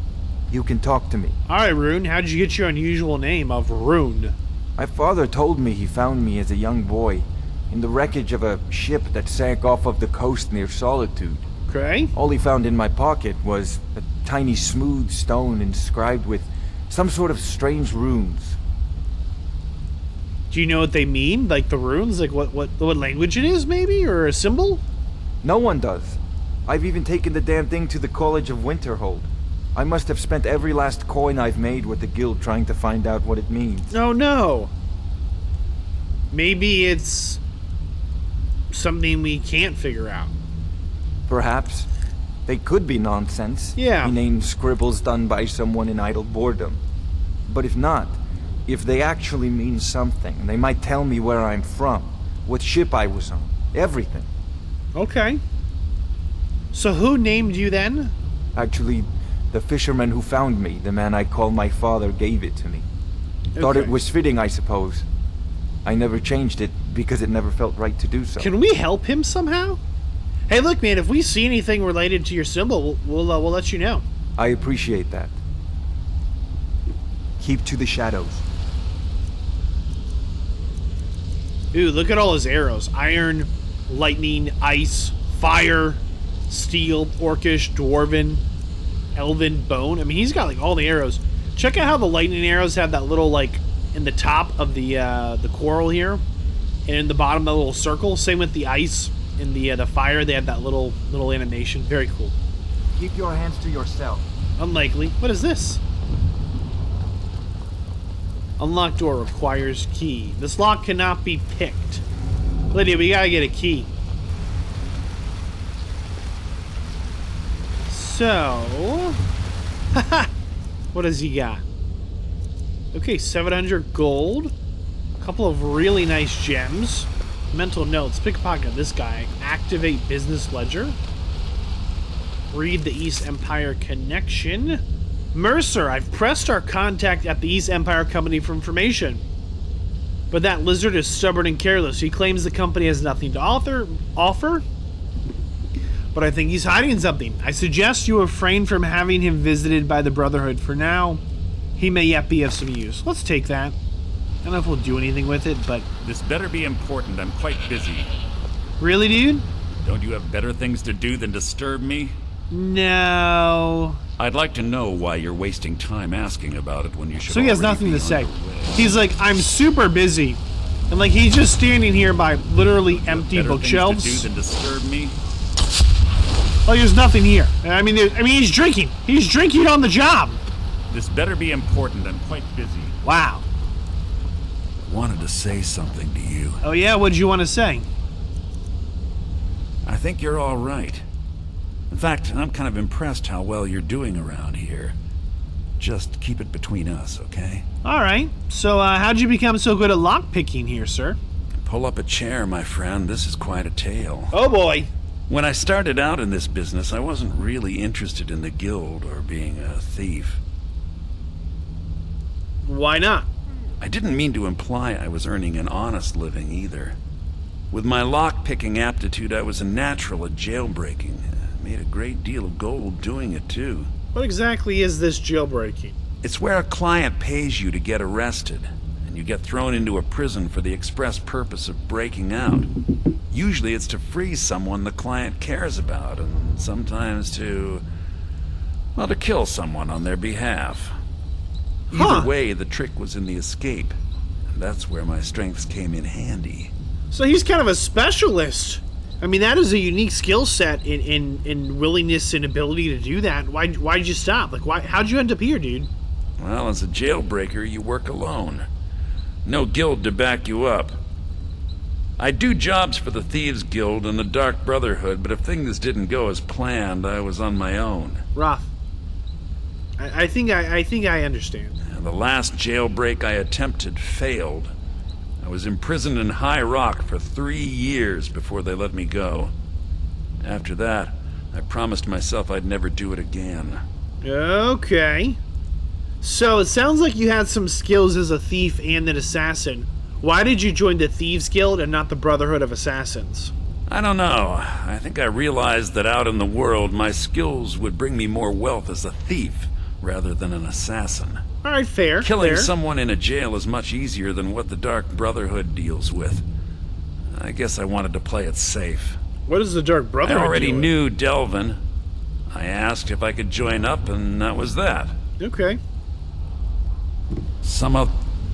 you can talk to me. Alright, Rune, how'd you get your unusual name of Rune? My father told me he found me as a young boy in the wreckage of a ship that sank off of the coast near Solitude. Okay. All he found in my pocket was a tiny smooth stone inscribed with some sort of strange runes. Do you know what they mean? Like the runes? Like what language it is, maybe? Or a symbol? No one does. I've even taken the damn thing to the College of Winterhold. I must have spent every last coin I've made with the guild trying to find out what it means. Oh no. Maybe it's something we can't figure out. Perhaps. They could be nonsense. Yeah. Inane scribbles done by someone in idle boredom. But if not, if they actually mean something, they might tell me where I'm from, what ship I was on, everything. Okay. So who named you then? Actually, the fisherman who found me, the man I call my father, gave it to me. Thought it was fitting, I suppose. I never changed it because it never felt right to do so. Can we help him somehow? Hey, look, man, if we see anything related to your symbol, we'll let you know. I appreciate that. Keep to the shadows. Ooh, look at all his arrows. Iron, lightning, ice, fire, steel, orcish, dwarven, elven, bone. I mean, he's got like all the arrows. Check out how the lightning arrows have that little like in the top of the coral here, and in the bottom the little circle. Same with the ice and the fire. They have that little animation. Very cool. Keep your hands to yourself. Unlikely. What is this? Unlock door requires key. This lock cannot be picked. Lydia, we gotta get a key. So, what has he got? Okay, 700 gold. A couple of really nice gems. Mental notes. Pickpocket this guy. Activate business ledger. Read the East Empire connection. Mercer, I've pressed our contact at the East Empire Company for information. But that lizard is stubborn and careless. He claims the company has nothing to offer. But I think he's hiding something. I suggest you refrain from having him visited by the Brotherhood for now. He may yet be of some use. Let's take that. I don't know if we'll do anything with it, but... This better be important. I'm quite busy. Really, dude? Don't you have better things to do than disturb me? No. I'd like to know why you're wasting time asking about it when you should. So he has nothing to say. He's like, I'm super busy. And like, he's just standing here by literally empty bookshelves. Things to do than disturb me? Oh, there's nothing here. I mean, he's drinking. He's drinking on the job. This better be important. I'm quite busy. Wow. Wanted to say something to you. Oh yeah, what'd you want to say? I think you're all right. In fact, I'm kind of impressed how well you're doing around here. Just keep it between us, okay? Alright. So, how'd you become so good at lockpicking here, sir? Pull up a chair, my friend. This is quite a tale. Oh boy. When I started out in this business, I wasn't really interested in the guild or being a thief. Why not? I didn't mean to imply I was earning an honest living either. With my lock-picking aptitude, I was a natural at jailbreaking. I made a great deal of gold doing it, too. What exactly is this jailbreaking? It's where a client pays you to get arrested, and you get thrown into a prison for the express purpose of breaking out. Usually it's to free someone the client cares about, and sometimes to kill someone on their behalf. Either way, the trick was in the escape, and that's where my strengths came in handy. So he's kind of a specialist. I mean, that is a unique skill set in willingness and ability to do that. Why'd you stop? Like, how'd you end up here, dude? Well, as a jailbreaker, you work alone. No guild to back you up. I do jobs for the Thieves Guild and the Dark Brotherhood, but if things didn't go as planned, I was on my own. Rough. I think I understand. And the last jailbreak I attempted failed. I was imprisoned in High Rock for 3 years before they let me go. After that, I promised myself I'd never do it again. Okay. So it sounds like you had some skills as a thief and an assassin. Why did you join the Thieves Guild and not the Brotherhood of Assassins? I don't know. I think I realized that out in the world, my skills would bring me more wealth as a thief rather than an assassin. All right, fair. Killing fair. someone in a jail is much easier than what the Dark Brotherhood deals with. I guess I wanted to play it safe. What does the Dark Brotherhood I already deal with? knew Delvin. I asked if I could join up, and that was that. Okay.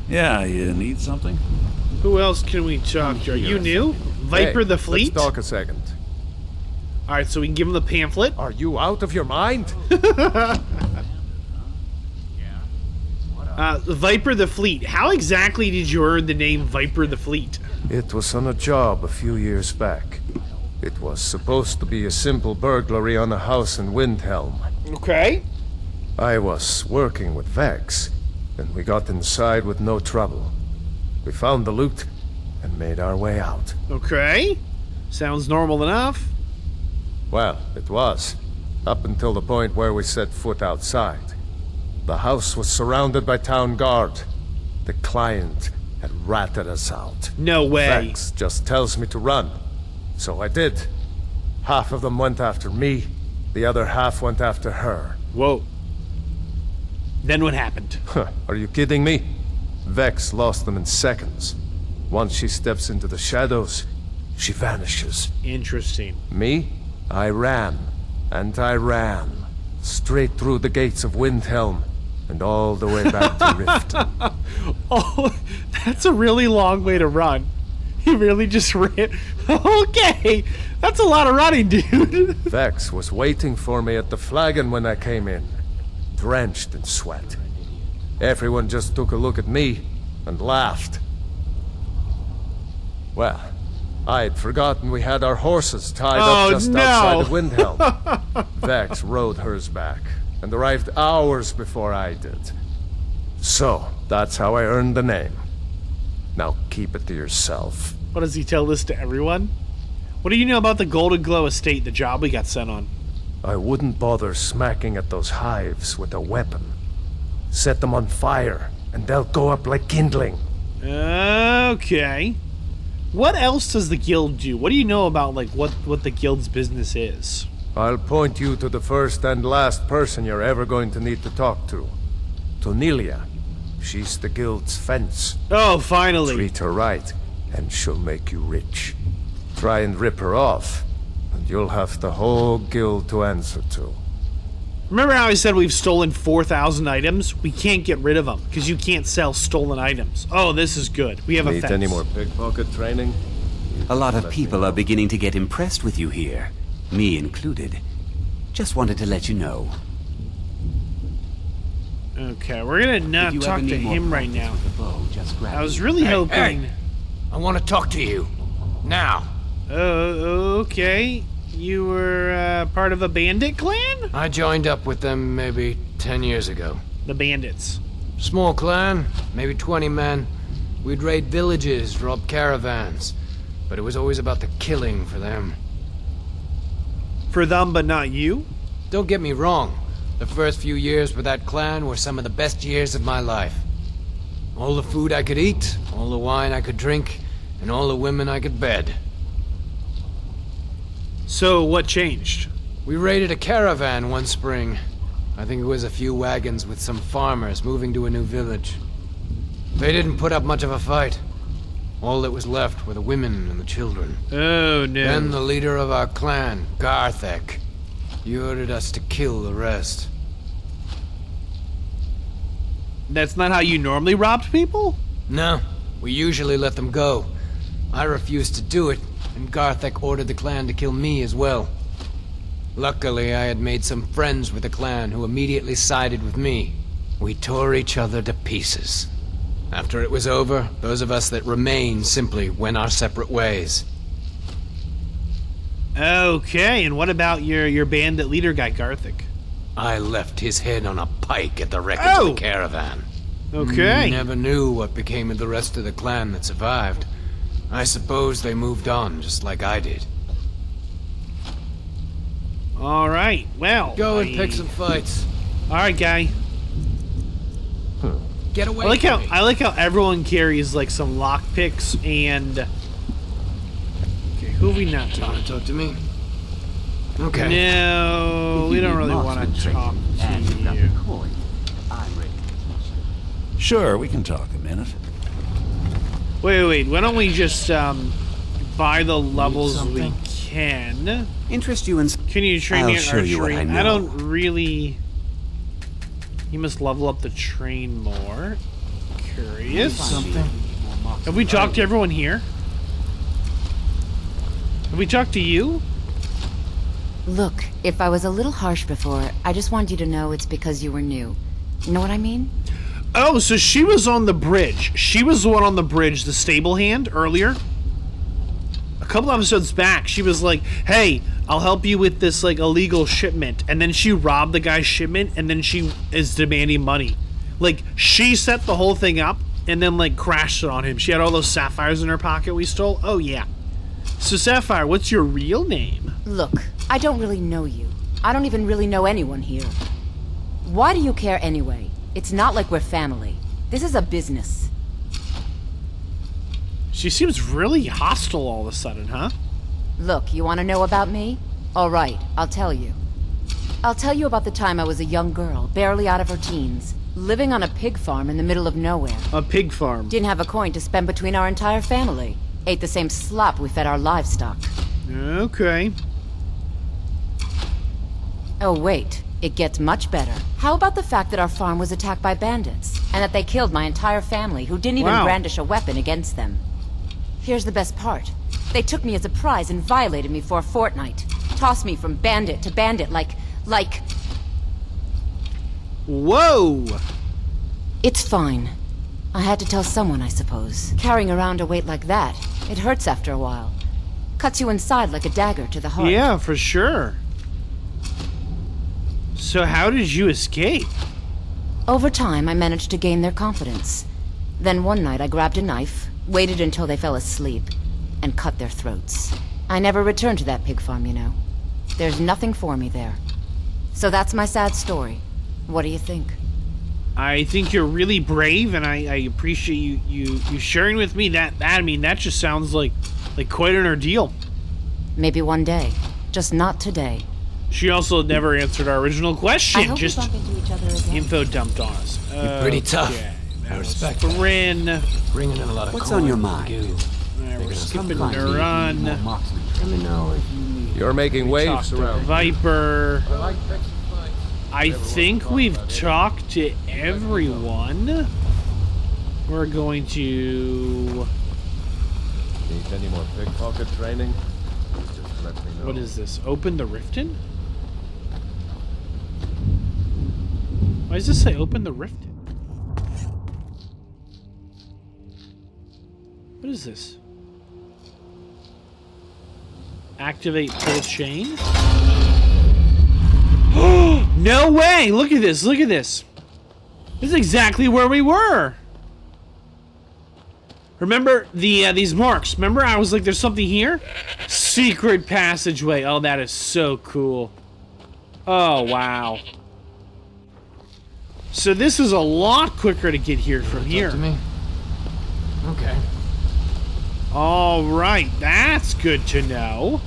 Yeah, you need something? Who else can we talk to? Are you new? Viper the Fleet? Let's talk a second. Alright, so we can give him the pamphlet. Are you out of your mind? Viper the Fleet. How exactly did you earn the name Viper the Fleet? It was on a job a few years back. It was supposed to be a simple burglary on a house in Windhelm. Okay. I was working with Vex, and we got inside with no trouble. We found the loot and made our way out. Okay. Sounds normal enough. Well, it was, up until the point where we set foot outside. The house was surrounded by town guard. The client had ratted us out. No way. Vex just tells me to run. So I did. Half of them went after me, the other half went after her. Whoa. Then what happened? Are you kidding me? Vex lost them in seconds. Once she steps into the shadows, she vanishes. Interesting. Me? I ran. And I ran. Straight through the gates of Windhelm, and all the way back to Riften. Oh, that's a really long way to run. He really just ran. Okay, that's a lot of running, dude. Vex was waiting for me at the flagon when I came in, drenched in sweat. Everyone just took a look at me and laughed. Well, I had forgotten we had our horses tied up just outside of Windhelm. Vex rode hers back and arrived hours before I did. So, that's how I earned the name. Now keep it to yourself. What, does he tell this to everyone? What do you know about the Golden Glow estate, the job we got sent on? I wouldn't bother smacking at those hives with a weapon. Set them on fire, and they'll go up like kindling. Okay. What else does the guild do? What do you know about, like, what the guild's business is? I'll point you to the first and last person you're ever going to need to talk to. Tonelia. She's the guild's fence. Oh, finally. Treat her right, and she'll make you rich. Try and rip her off, and you'll have the whole guild to answer to. Remember how I said we've stolen 4,000 items? We can't get rid of them, because you can't sell stolen items. Oh, this is good. We have a Need fence. any more pickpocket training? A lot of people are beginning to get impressed with you here. Me included. Just wanted to let you know. Okay, we're gonna not talk to him right now. I was really hoping... Hey, I want to talk to you. Now. Okay. You were part of a bandit clan? I joined up with them maybe 10 years ago. The bandits. Small clan, maybe 20 men. We'd raid villages, rob caravans. But it was always about the killing for them. For them, but not you? Don't get me wrong. The first few years with that clan were some of the best years of my life. All the food I could eat, all the wine I could drink, and all the women I could bed. So, what changed? We raided a caravan one spring. I think it was a few wagons with some farmers moving to a new village. They didn't put up much of a fight. All that was left were the women and the children. Oh, no. Then the leader of our clan, Garthek, he ordered us to kill the rest. That's not how you normally robbed people? No, we usually let them go. I refused to do it, and Garthek ordered the clan to kill me as well. Luckily, I had made some friends with the clan who immediately sided with me. We tore each other to pieces. After it was over, those of us that remained simply went our separate ways. Okay, and what about your bandit leader guy, Garthik? I left his head on a pike at the wreckage of the caravan. Okay. Never knew what became of the rest of the clan that survived. I suppose they moved on, just like I did. All right, well. Go and pick some fights. All right, guy. Get away I like how everyone carries like some lock picks and. Okay, who are we not talking to? Talk to me. Okay. No, we don't really want to talk to you. Sure, we can talk a minute. Wait. Why don't we just buy the levels we can? Interest you in? Can you train me in show you what archery? I know. I don't really. You must level up the train more. Curious. Have we talked to everyone here? Have we talked to you? Look, if I was a little harsh before, I just want you to know it's because you were new. You know what I mean? Oh, so she was on the bridge. She was the one on the bridge, the stable hand, earlier. A couple episodes back, she was like, hey, I'll help you with this, like, illegal shipment. And then she robbed the guy's shipment, and then she is demanding money. Like, she set the whole thing up, and then, like, crashed it on him. She had all those sapphires in her pocket we stole. Oh, yeah. So, Sapphire, what's your real name? Look, I don't really know you. I don't even really know anyone here. Why do you care anyway? It's not like we're family. This is a business. She seems really hostile all of a sudden, huh? Look, you want to know about me? All right, I'll tell you. I'll tell you about the time I was a young girl, barely out of her teens, living on a pig farm in the middle of nowhere. A pig farm? Didn't have a coin to spend between our entire family. Ate the same slop we fed our livestock. Okay. Oh, wait. It gets much better. How about the fact that our farm was attacked by bandits, and that they killed my entire family, who didn't even brandish a weapon against them? Here's the best part. They took me as a prize and violated me for a fortnight. Tossed me from bandit to bandit like... Whoa! It's fine. I had to tell someone, I suppose. Carrying around a weight like that, it hurts after a while. Cuts you inside like a dagger to the heart. Yeah, for sure. So how did you escape? Over time, I managed to gain their confidence. Then one night I grabbed a knife, waited until they fell asleep, and cut their throats. I never returned to that pig farm, you know. There's nothing for me there. So that's my sad story. What do you think? I think you're really brave, and I appreciate you sharing with me that. I mean, that just sounds like quite an ordeal. Maybe one day, just not today. She also never answered our original question. I hope just we bump into each other again. Info dumped on us. You're pretty tough. I respect Bryn. Bringing in a lot of What's on your mind? We're skipping the run. Let me know if you need. You're making waves around. Viper. I think we've talked to everyone. We're going to... Need any more pickpocket training? Just let me know. What is this? Open the Riften? Why does this say open the Riften? What is this? Activate pull chain? No way! Look at this, look at this. This is exactly where we were. Remember these marks? Remember I was like, there's something here? Secret passageway. Oh, that is so cool. Oh, wow. So this is a lot quicker to get here from here. Talk to me. Okay. All right, that's good to know.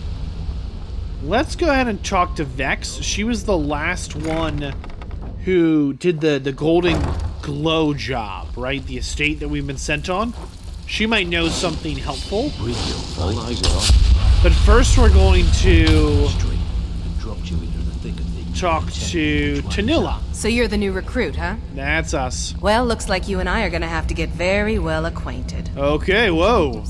Let's go ahead and talk to Vex. She was the last one who did the Golden Glow job, right? The estate that we've been sent on. She might know something helpful. But first we're going to talk to Tanilla. So you're the new recruit, huh? That's us. Well, looks like you and I are gonna have to get very well acquainted. Okay, whoa.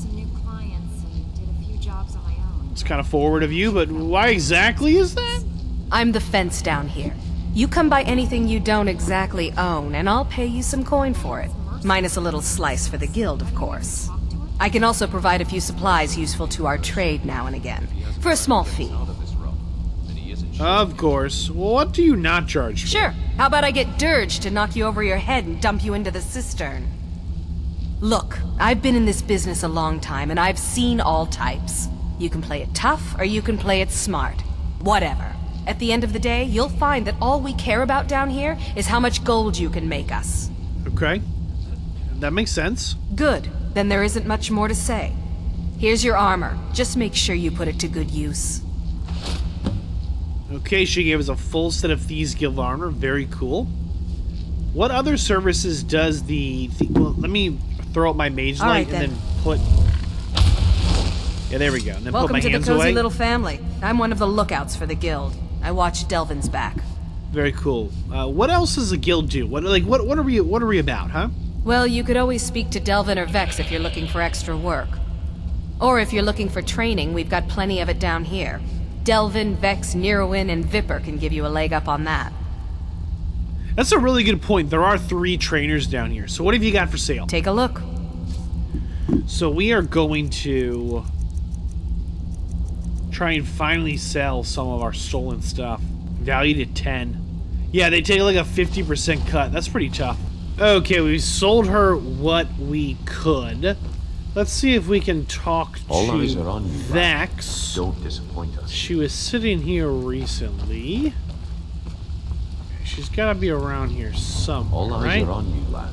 It's kind of forward of you, but why exactly is that? I'm the fence down here. You come by anything you don't exactly own, and I'll pay you some coin for it. Minus a little slice for the guild, of course. I can also provide a few supplies useful to our trade now and again, for a small fee. Of course. What do you not charge for? Sure. How about I get Dirge to knock you over your head and dump you into the cistern? Look, I've been in this business a long time, and I've seen all types. You can play it tough, or you can play it smart. Whatever. At the end of the day, you'll find that all we care about down here is how much gold you can make us. Okay. That makes sense. Good. Then there isn't much more to say. Here's your armor. Just make sure you put it to good use. Okay, she gave us a full set of Thieves Guild armor. Very cool. What other services does well, let me throw up my mage light and then put... Yeah, there we go. And then Welcome put my to the hands cozy away. little family. I'm one of the lookouts for the guild. I watch Delvin's back. Very cool. What else does the guild do? What are we about, huh? Well, you could always speak to Delvin or Vex if you're looking for extra work. Or if you're looking for training, we've got plenty of it down here. Delvin, Vex, Neroin, and Viper can give you a leg up on that. That's a really good point. There are 3 trainers down here. So what have you got for sale? Take a look. So we are going to try and finally sell some of our stolen stuff. Valued at 10. Yeah, they take like a 50% cut. That's pretty tough. Okay, we sold her what we could. Let's see if we can talk to All eyes are on you, Vex. Don't disappoint us. She was sitting here recently. She's got to be around here somewhere, All eyes right? are on you, lad.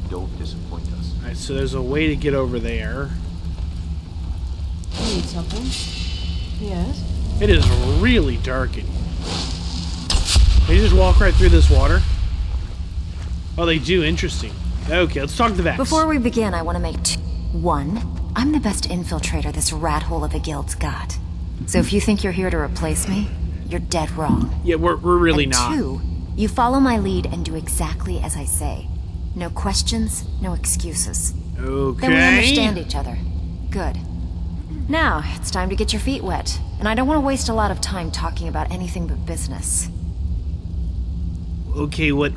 Don't disappoint us. Alright, so there's a way to get over there. You need something? Yes. It is really dark in here. They just walk right through this water? Oh, they do. Interesting. Okay, let's talk to Vex. Before we begin, I want to make 2. 1, I'm the best infiltrator this rat hole of a guild's got. So if you think you're here to replace me, you're dead wrong. Yeah, we're really and not. 2, you follow my lead and do exactly as I say. No questions, no excuses. Okay. Then we understand each other. Good. Now, it's time to get your feet wet. And I don't want to waste a lot of time talking about anything but business. Okay, what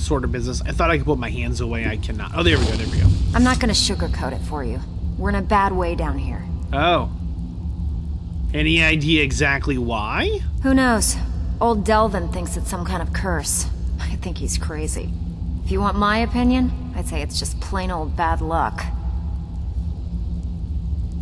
sort of business? I thought I could put my hands away. I cannot. Oh, there we go. I'm not gonna sugarcoat it for you. We're in a bad way down here. Oh. Any idea exactly why? Who knows? Old Delvin thinks it's some kind of curse. I think he's crazy. If you want my opinion, I'd say it's just plain old bad luck.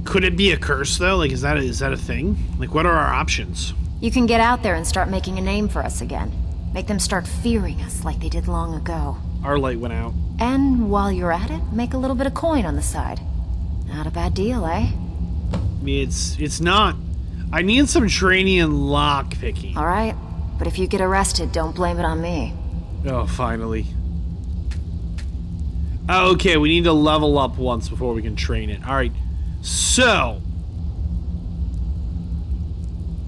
Could it be a curse, though? Like, is that a thing? Like, what are our options? You can get out there and start making a name for us again. Make them start fearing us like they did long ago. Our light went out. And while you're at it, make a little bit of coin on the side. Not a bad deal, eh? It's not. I need some training in lockpicking. All right, but if you get arrested, don't blame it on me. Oh, finally. Oh, okay, we need to level up once before we can train it. All right, so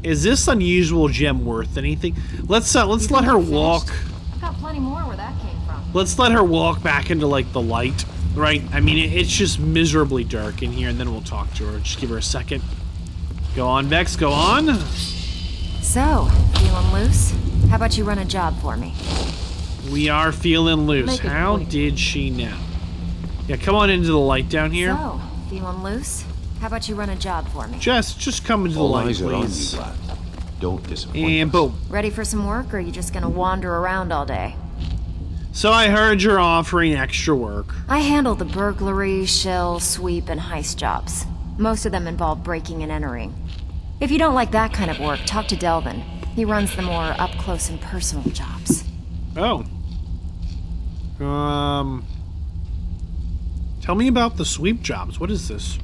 is this unusual gem worth anything? Let's let her walk. I've got plenty more where that came from. Let's let her walk back into like the light, right? I mean, it's just miserably dark in here, and then we'll talk to her. Just give her a second. Go on, Vex. Go on. So, feeling loose? How about you run a job for me? We are feeling loose. Make it How quick. did she know? Yeah, come on into the light down here. So, feeling loose? How about you run a job for me? Just come into the All light, eyes are on please. you, lad. Don't disappoint And us. boom. Ready for some work, or are you just gonna wander around all day? So I heard you're offering extra work. I handle the burglary, shell, sweep, and heist jobs. Most of them involve breaking and entering. If you don't like that kind of work, talk to Delvin. He runs the more up-close and personal jobs. Oh. Tell me about the sweep jobs. What is this?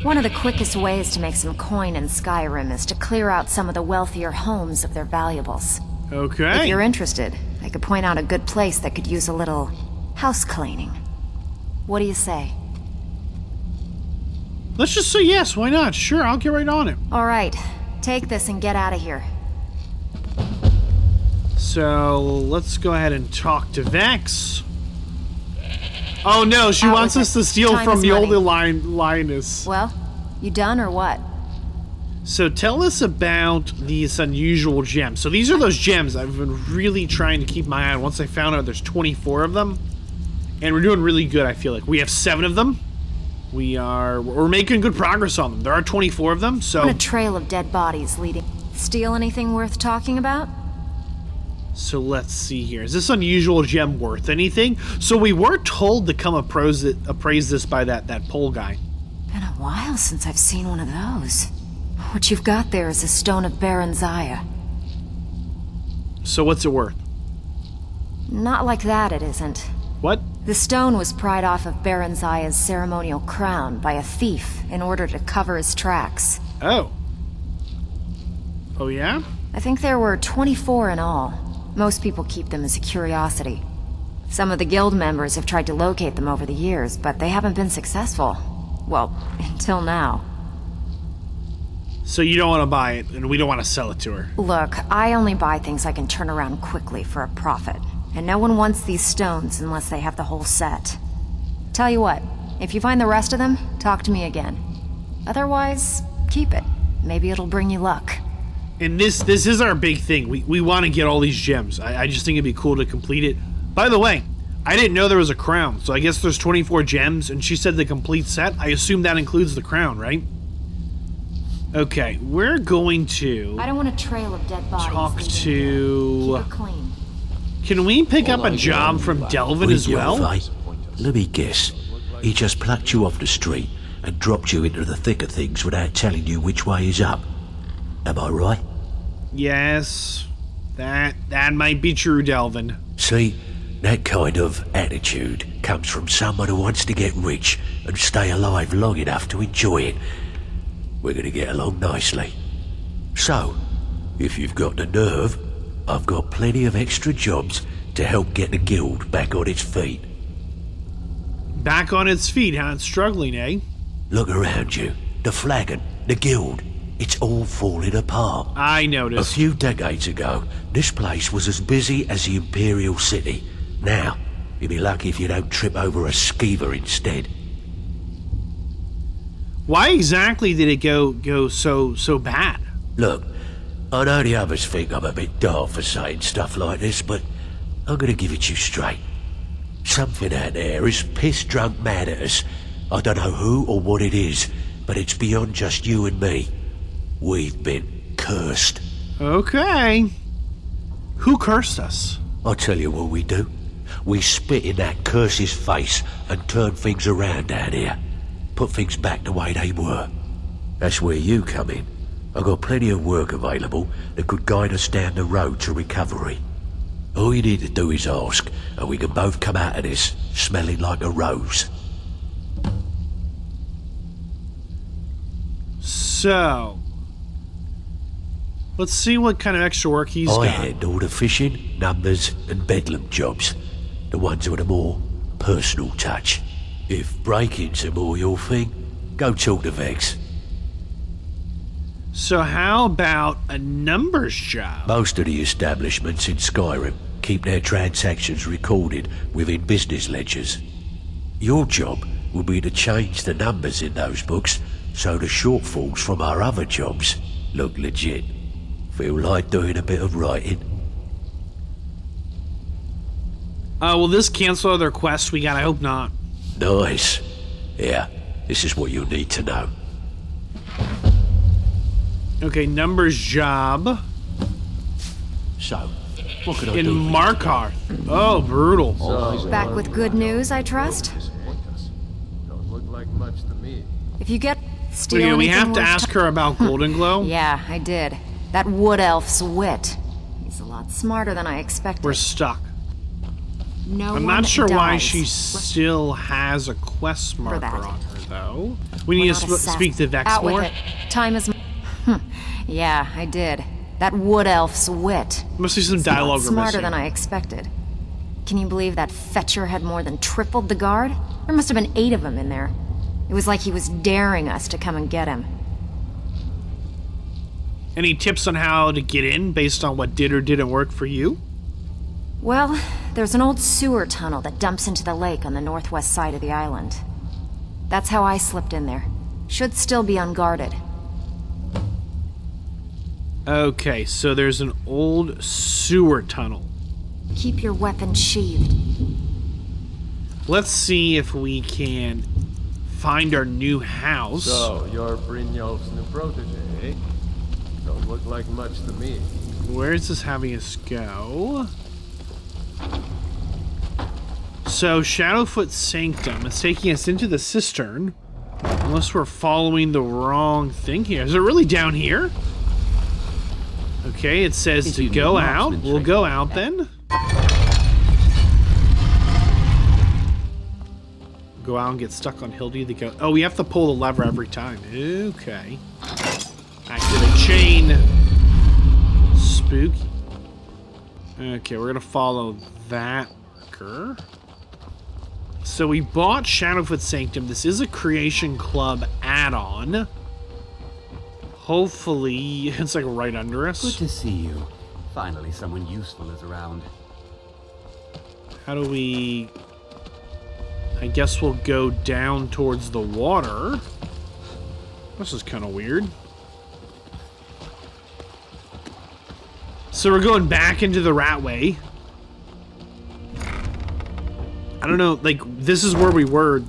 One of the quickest ways to make some coin in Skyrim is to clear out some of the wealthier homes of their valuables. Okay. If you're interested, I could point out a good place that could use a little house cleaning. What do you say? Let's just say yes, why not? Sure, I'll get right on it. All right, take this and get out of here. So, let's go ahead and talk to Vex. Oh no, she wants us to steal from the older Linus. Well, you done or what? So tell us about these unusual gems. So these are those gems I've been really trying to keep my eye on. Once I found out there's 24 of them. And we're doing really good, I feel like. We have 7 of them. We're making good progress on them. There are 24 of them, so... On a trail of dead bodies leading. Steal anything worth talking about? So let's see here. Is this unusual gem worth anything? So we were told to come appraise this by that pole guy. Been a while since I've seen one of those. What you've got there is a stone of Baron Zaya. So what's it worth? Not like that, it isn't. What? The stone was pried off of Baron Zaya's ceremonial crown by a thief in order to cover his tracks. Oh. Oh yeah? I think there were 24 in all. Most people keep them as a curiosity. Some of the guild members have tried to locate them over the years, but they haven't been successful. Well, until now. So you don't want to buy it, and we don't want to sell it to her. Look, I only buy things I can turn around quickly for a profit. And no one wants these stones unless they have the whole set. Tell you what, if you find the rest of them, talk to me again. Otherwise, keep it. Maybe it'll bring you luck. And this is our big thing. We want to get all these gems. I just think it'd be cool to complete it. By the way, I didn't know there was a crown, so I guess there's 24 gems, and she said the complete set. I assume that includes the crown, right? Okay, we're going to... I don't want a trail of dead bodies. Talk to... Keep it clean. Can we pick up a job from Delvin as well? Let me guess. He just plucked you off the street and dropped you into the thick of things without telling you which way is up. Am I right? Yes. That might be true, Delvin. See, that kind of attitude comes from someone who wants to get rich and stay alive long enough to enjoy it. We're gonna get along nicely. So, if you've got the nerve, I've got plenty of extra jobs to help get the guild back on its feet. Back on its feet, huh? It's struggling, eh? Look around you. The flagon, the guild, it's all falling apart. I noticed. A few decades ago, this place was as busy as the Imperial City. Now, you'd be lucky if you don't trip over a skeever instead. Why exactly did it go so bad? Look, I know the others think I'm a bit daft for saying stuff like this, but I'm gonna give it to you straight. Something out there is piss-drunk mad at us. I don't know who or what it is, but it's beyond just you and me. We've been cursed. Okay. Who cursed us? I'll tell you what we do. We spit in that curse's face and turn things around down here. Put things back the way they were. That's where you come in. I've got plenty of work available that could guide us down the road to recovery. All you need to do is ask, and we can both come out of this smelling like a rose. So, let's see what kind of extra work he's got. I handle the fishing, numbers, and bedlam jobs. The ones with a more personal touch. If breaking's a more your thing, go talk to Vex. So how about a numbers job? Most of the establishments in Skyrim keep their transactions recorded within business ledgers. Your job will be to change the numbers in those books so the shortfalls from our other jobs look legit. Feel like doing a bit of writing? Will this cancel other quests we got? I hope not. Nice. Yeah, this is what you'll need to know. Okay, numbers job. So, what could I in do? In Markarth. Oh, brutal. Back with good news, I trust? Don't look like much to me. If you get steal we have to ask her about Golden Glow? Yeah, I did. That wood elf's wit. He's a lot smarter than I expected. We're stuck. No I'm one not sure why dies. she still has a quest marker that. on her, though. We We're need not to speak to Vex Out more. with it. Time is... Yeah, I did. That wood elf's wit. Must be some dialogue we're Smarter missing. than I expected. Can you believe that fetcher had more than tripled the guard? There must have been 8 of them in there. It was like he was daring us to come and get him. Any tips on how to get in based on what did or didn't work for you? Well, there's an old sewer tunnel that dumps into the lake on the northwest side of the island. That's how I slipped in there. Should still be unguarded. Okay, so there's an old sewer tunnel. Keep your weapon sheathed. Let's see if we can find our new house. So, you're Brynjolf's new protege, eh? Don't look like much to me. Where is this having us go? So, Shadowfoot Sanctum is taking us into the cistern. Unless we're following the wrong thing here. Is it really down here? Okay, it says to go out. We'll go out then. Go out and get stuck on Hildy to go. Oh, we have to pull the lever every time. Okay. Activate chain. Spooky. Okay, we're gonna follow that marker. So we bought Shadowfoot Sanctum. This is a Creation Club add-on. Hopefully, it's like right under us. Good to see you. Finally, someone useful is around. How do we... I guess we'll go down towards the water. This is kind of weird. So we're going back into the Ratway. I don't know, like, this is where we were,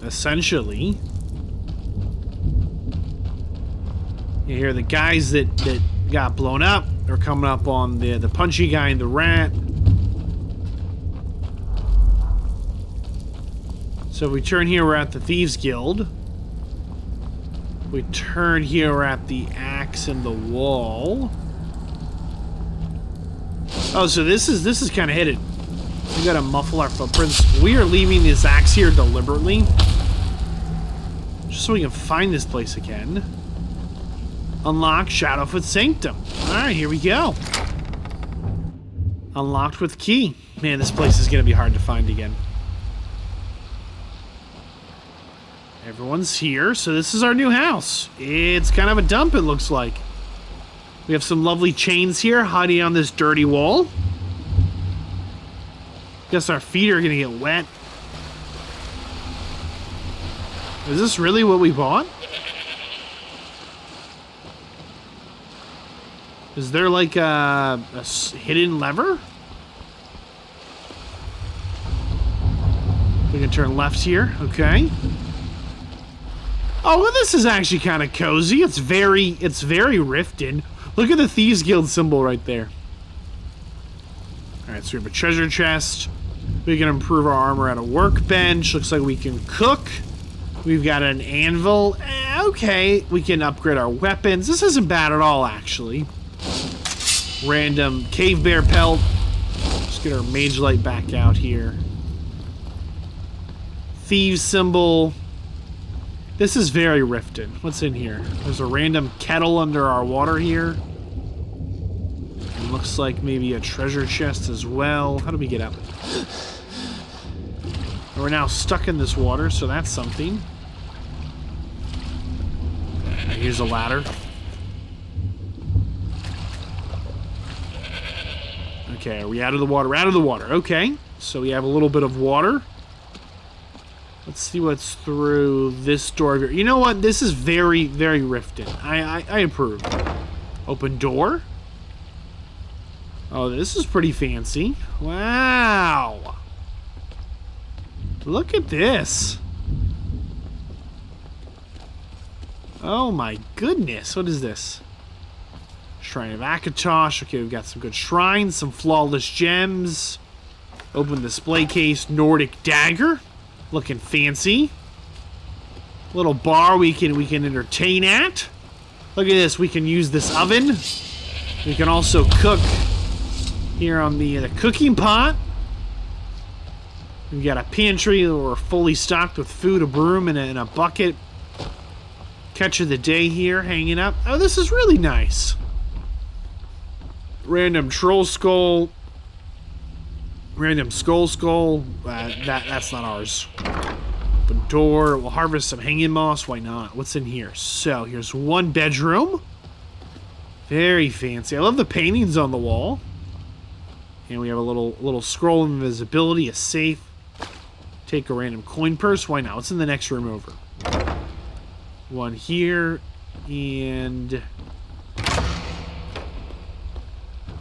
essentially. You hear the guys that got blown up are coming up on the punchy guy and the rat. So if we turn here, we're at the Thieves Guild. If we turn here, we're at the axe and the wall. Oh, so this is kind of hidden. We gotta muffle our footprints. We are leaving this axe here deliberately. Just so we can find this place again. Unlock Shadowfoot Sanctum. Alright, here we go. Unlocked with key. Man, this place is gonna be hard to find again. Everyone's here, so this is our new house. It's kind of a dump, it looks like. We have some lovely chains here hiding on this dirty wall. Guess our feet are gonna get wet. Is this really what we bought? Is there like a hidden lever? We can turn left here, okay. Oh, well, this is actually kind of cozy. It's very rifted. Look at the Thieves Guild symbol right there. Alright, so we have a treasure chest. We can improve our armor at a workbench. Looks like we can cook. We've got an anvil. Okay, we can upgrade our weapons. This isn't bad at all, actually. Random cave bear pelt. Let's get our mage light back out here. Thieves symbol. This is very rifted. What's in here? There's a random kettle under our water here. And looks like maybe a treasure chest as well. How do we get up? We're now stuck in this water, so that's something. Here's a ladder. Okay, are we out of the water? We're out of the water. Okay, so we have a little bit of water. Let's see what's through this door here. You know what? This is very, very rifted. I approve. Open door. Oh, this is pretty fancy. Wow. Look at this. Oh my goodness. What is this? Shrine of Akatosh. Okay, we've got some good shrines, some flawless gems. Open display case, Nordic dagger. Looking fancy. Little bar we can entertain at. Look at this. We can use this oven. We can also cook here on the cooking pot. We got a pantry where we're fully stocked with food, a broom, and a bucket. Catch of the day here, hanging up. Oh, this is really nice. Random troll skull. Random skull. That's not ours. Open door. We'll harvest some hanging moss. Why not? What's in here? So, here's one bedroom. Very fancy. I love the paintings on the wall. And we have a little scroll of invisibility, a safe. Take a random coin purse. Why not? What's in the next room over? One here. And...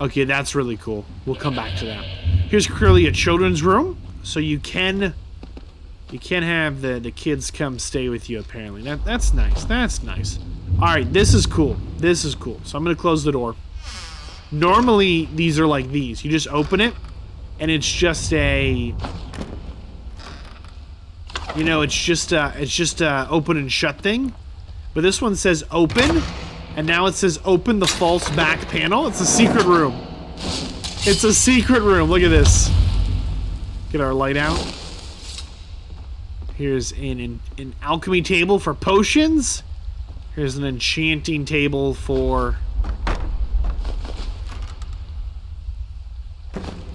okay, that's really cool. We'll come back to that. Here's clearly a children's room. So you can have the kids come stay with you, apparently. That's nice. That's nice. Alright, this is cool. This is cool. So I'm going to close the door. Normally, these are like these. You just open it, and it's just a... you know, it's just a open and shut thing. But this one says open, and now it says open the false back panel. It's a secret room. It's a secret room. Look at this. Get our light out. Here's an alchemy table for potions. Here's an enchanting table for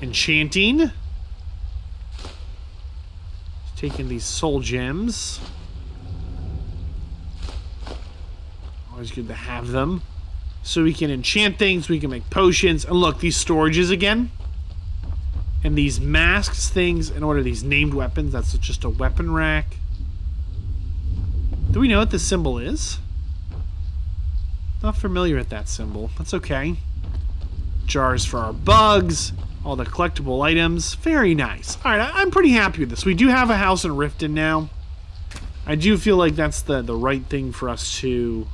enchanting. Taking these soul gems. Always good to have them. So we can enchant things, we can make potions. And look, these storages again. And these masks things. And what are these named weapons? That's just a weapon rack. Do we know what this symbol is? Not familiar with that symbol. That's okay. Jars for our bugs. All the collectible items. Very nice. Alright, I'm pretty happy with this. We do have a house in Riften now. I do feel like that's the right thing for us to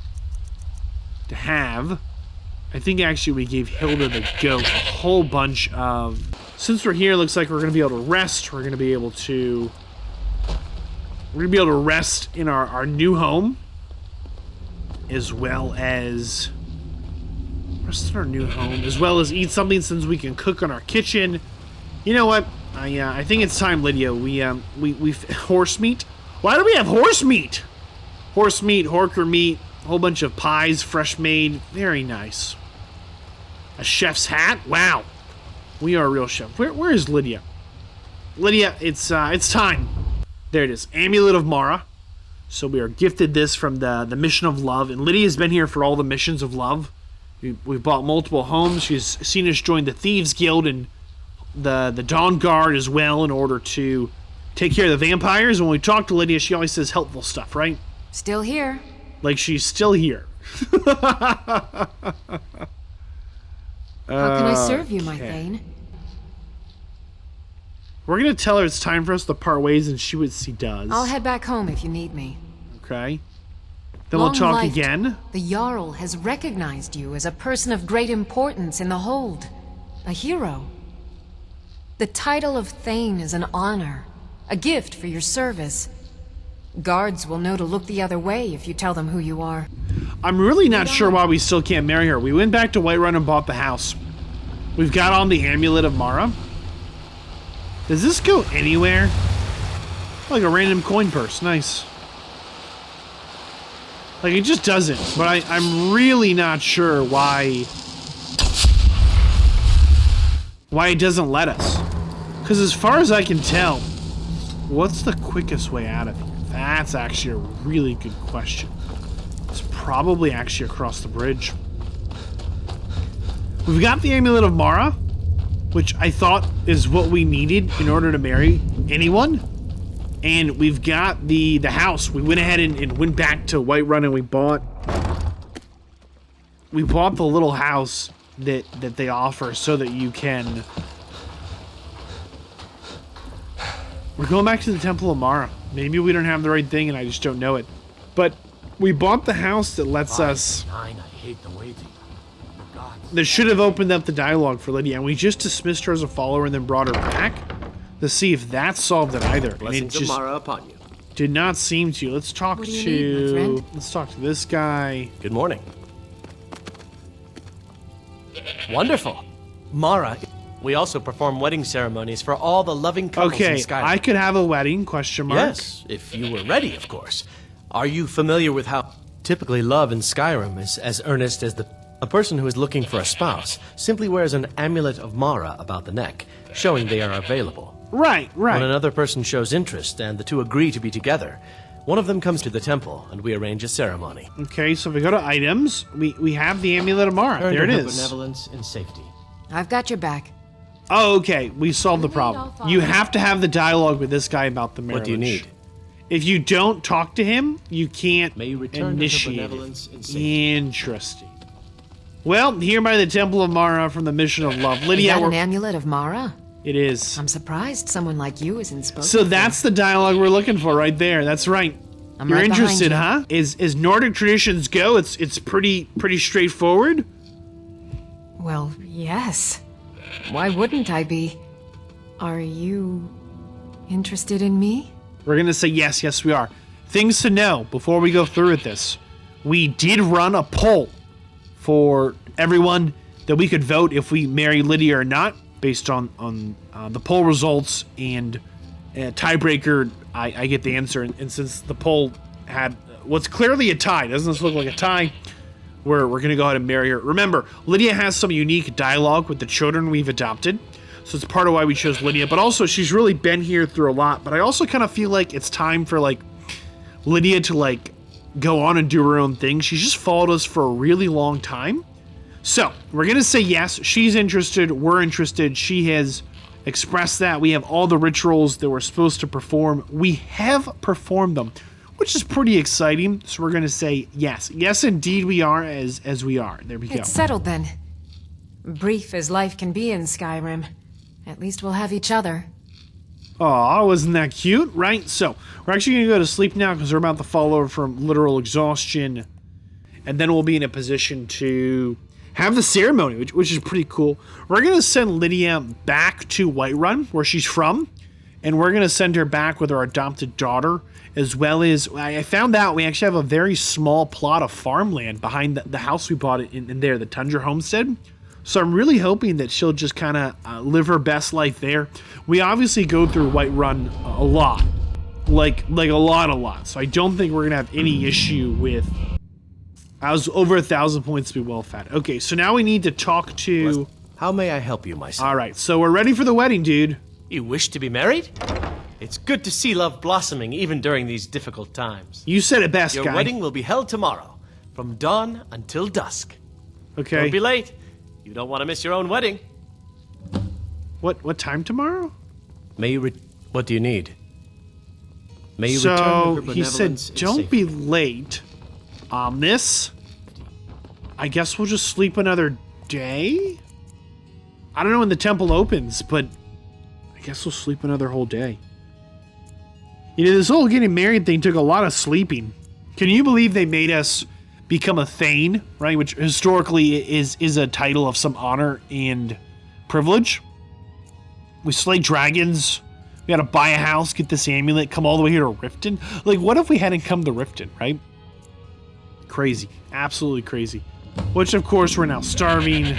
have. I think actually we gave Hilda the goat a whole bunch of... since we're here, it looks like we're going to be able to rest. We're going to be able to... rest in our new home. As well as... rest in our new home. As well as eat something since we can cook in our kitchen. You know what? I think it's time, Lydia. We horse meat. Why do we have horse meat? Horse meat, horker meat, a whole bunch of pies, fresh made. Very nice. A chef's hat. Wow. We are a real chef. Where is Lydia? Lydia, it's time. There it is. Amulet of Mara. So we are gifted this from the Mission of Love. And Lydia's been here for all the missions of love. We've bought multiple homes. She's seen us join the Thieves Guild and the Dawn Guard as well in order to take care of the vampires. And when we talk to Lydia, she always says helpful stuff, right? Still here. Like she's still here. How can I serve you, my Thane? We're going to tell her it's time for us to part ways and see what she does. I'll head back home if you need me. Okay. Then we'll talk again. The Jarl has recognized you as a person of great importance in the Hold. A hero. The title of Thane is an honor. A gift for your service. Guards will know to look the other way if you tell them who you are. I'm really not sure why we still can't marry her. We went back to Whiterun and bought the house. We've got on the Amulet of Mara. Does this go anywhere? Like a random coin purse. Nice. Like, it just doesn't. But I'm really not sure why it doesn't let us. Because as far as I can tell, what's the quickest way out of here? That's actually a really good question. It's probably actually across the bridge. We've got the Amulet of Mara, which I thought is what we needed in order to marry anyone. And we've got the house. We went ahead and went back to Whiterun and we bought the little house that they offer so that you can... We're going back to the Temple of Mara. Maybe we don't have the right thing and I just don't know it. But we bought the house that lets us... I hate the waiting. That should have opened up the dialogue for Lydia, and we just dismissed her as a follower and then brought her back to see if that solved it either. Blessings of Mara upon you. Did not seem to. Let's talk to... Let's talk to this guy. Good morning. Wonderful. Mara, We also perform wedding ceremonies for all the loving couples in Okay, Skyrim. I could have a wedding, question mark. Yes, if you were ready, of course. Are you familiar with how typically love in Skyrim is as earnest as a person who is looking for a spouse simply wears an amulet of Mara about the neck, showing they are available. Right. When another person shows interest and the two agree to be together, one of them comes to the temple and we arrange a ceremony. Okay, so if we go to items, we have the amulet of Mara. Earn There it her is. benevolence and safety. I've got your back. Oh, okay. We solved the problem. You have to have the dialogue with this guy about the marriage. What do you need? If you don't talk to him, you can't May you return to her initiate benevolence it. and safety. Interesting. Well, here by the Temple of Mara from the Mission of Love. Is Lydia, that an amulet of Mara? it is. I'm surprised someone like you isn't spoken. So that's the dialogue we're looking for right there. That's right. I'm You're right behind interested, you. huh? As Nordic traditions go, it's pretty straightforward. Well, yes. Why wouldn't I be? Are you interested in me? We're gonna say yes, we are. Things to know before we go through with this. We did run a poll for everyone that we could vote if we marry Lydia or not, based on the poll results, and tiebreaker, I get the answer. And since the poll had what's clearly a tie, doesn't this look like a tie? We're gonna go ahead and marry her. Remember, Lydia has some unique dialogue with the children we've adopted, so it's part of why we chose Lydia. But also, she's really been here through a lot. But I also kind of feel like it's time for Lydia to go on and do her own thing. She's just followed us for a really long time. So we're gonna say yes. She's interested. We're interested. She has expressed that. We have all the rituals that we're supposed to perform. We have performed them, which is pretty exciting. So we're gonna say yes. Yes, indeed, we are as we are. There we go. It's settled then. Brief as life can be in Skyrim. At least we'll have each other. Aw, wasn't that cute, right? So we're actually gonna go to sleep now because we're about to fall over from literal exhaustion, and then we'll be in a position to have the ceremony, which is pretty cool. We're gonna send Lydia back to Whiterun, where she's from, and we're gonna send her back with our adopted daughter, as well as I found out we actually have a very small plot of farmland behind the house we bought in there, the Tundra Homestead. So I'm really hoping that she'll just kind of live her best life there. We obviously go through Whiterun a lot, like a lot. So I don't think we're gonna have any issue with. I was over 1,000 points to be well fed. Okay, so now we need to talk to. How may I help you, my son? All right, so we're ready for the wedding, dude. You wish to be married? It's good to see love blossoming even during these difficult times. You said it best, Your guy. wedding will be held tomorrow, from dawn until dusk. Okay. Don't be late. You don't want to miss your own wedding. What time tomorrow? May you what do you need? May you so return to her he said, benevolence and don't safety." be late on this. I guess we'll just sleep another day? I don't know when the temple opens, but I guess we'll sleep another whole day. This whole getting married thing took a lot of sleeping. Can you believe they made us become a Thane, right? Which historically is a title of some honor and privilege. We slay dragons. We gotta buy a house, get this amulet, come all the way here to Riften. What if we hadn't come to Riften, right? Crazy. Absolutely crazy. Which, of course, we're now starving.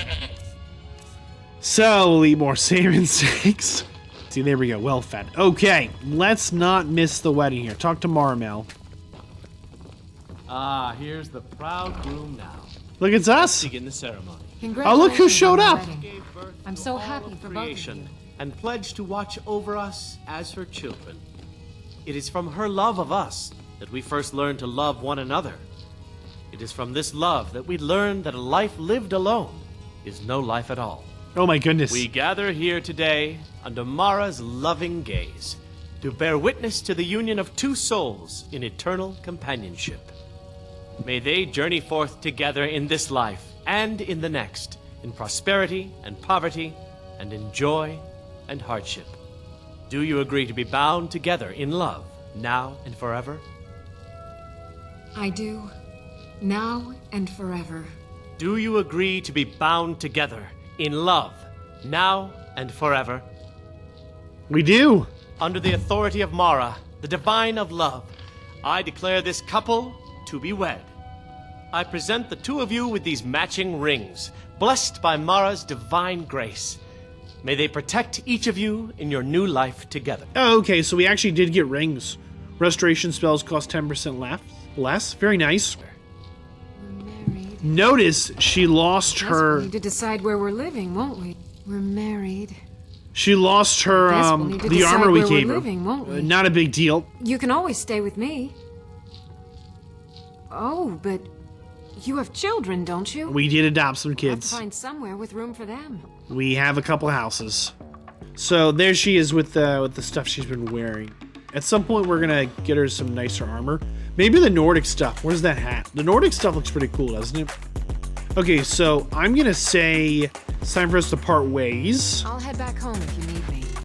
So, we'll eat more salmon steaks. See, there we go. Well fed. Okay, let's not miss the wedding here. Talk to Marmel. Ah, here's the proud groom now. Look, it's us. Begin the ceremony. Oh, look who showed up. I'm so happy for both of you. Creation, and pledged to watch over us as her children. It is from her love of us that we first learned to love one another. It is from this love that we learn that a life lived alone is no life at all. Oh my goodness. We gather here today under Mara's loving gaze to bear witness to the union of two souls in eternal companionship. May they journey forth together in this life and in the next, in prosperity and poverty, and in joy and hardship. Do you agree to be bound together in love, now and forever? I do. Now and forever. Do you agree to be bound together in love, now and forever? We do. Under the authority of Mara, the divine of love, I declare this couple to be wed. I present the two of you with these matching rings, blessed by Mara's divine grace. May they protect each of you in your new life together. Oh, okay, so we actually did get rings. Restoration spells cost 10% less. Very nice. Notice she lost her... We need to decide where we're living, won't we? We're married. She lost her, We'll need to the decide armor we where gave we're her. living, won't we? Not a big deal. You can always stay with me. Oh, but you have children, don't you? We did adopt some Have to kids. find somewhere with room for them. We have a couple houses. So there she is with the stuff she's been wearing. At some point, we're gonna get her some nicer armor. Maybe the Nordic stuff. Where's that hat? The Nordic stuff looks pretty cool, doesn't it? Okay, so I'm gonna say it's time for us to part ways. I'll head back home if you need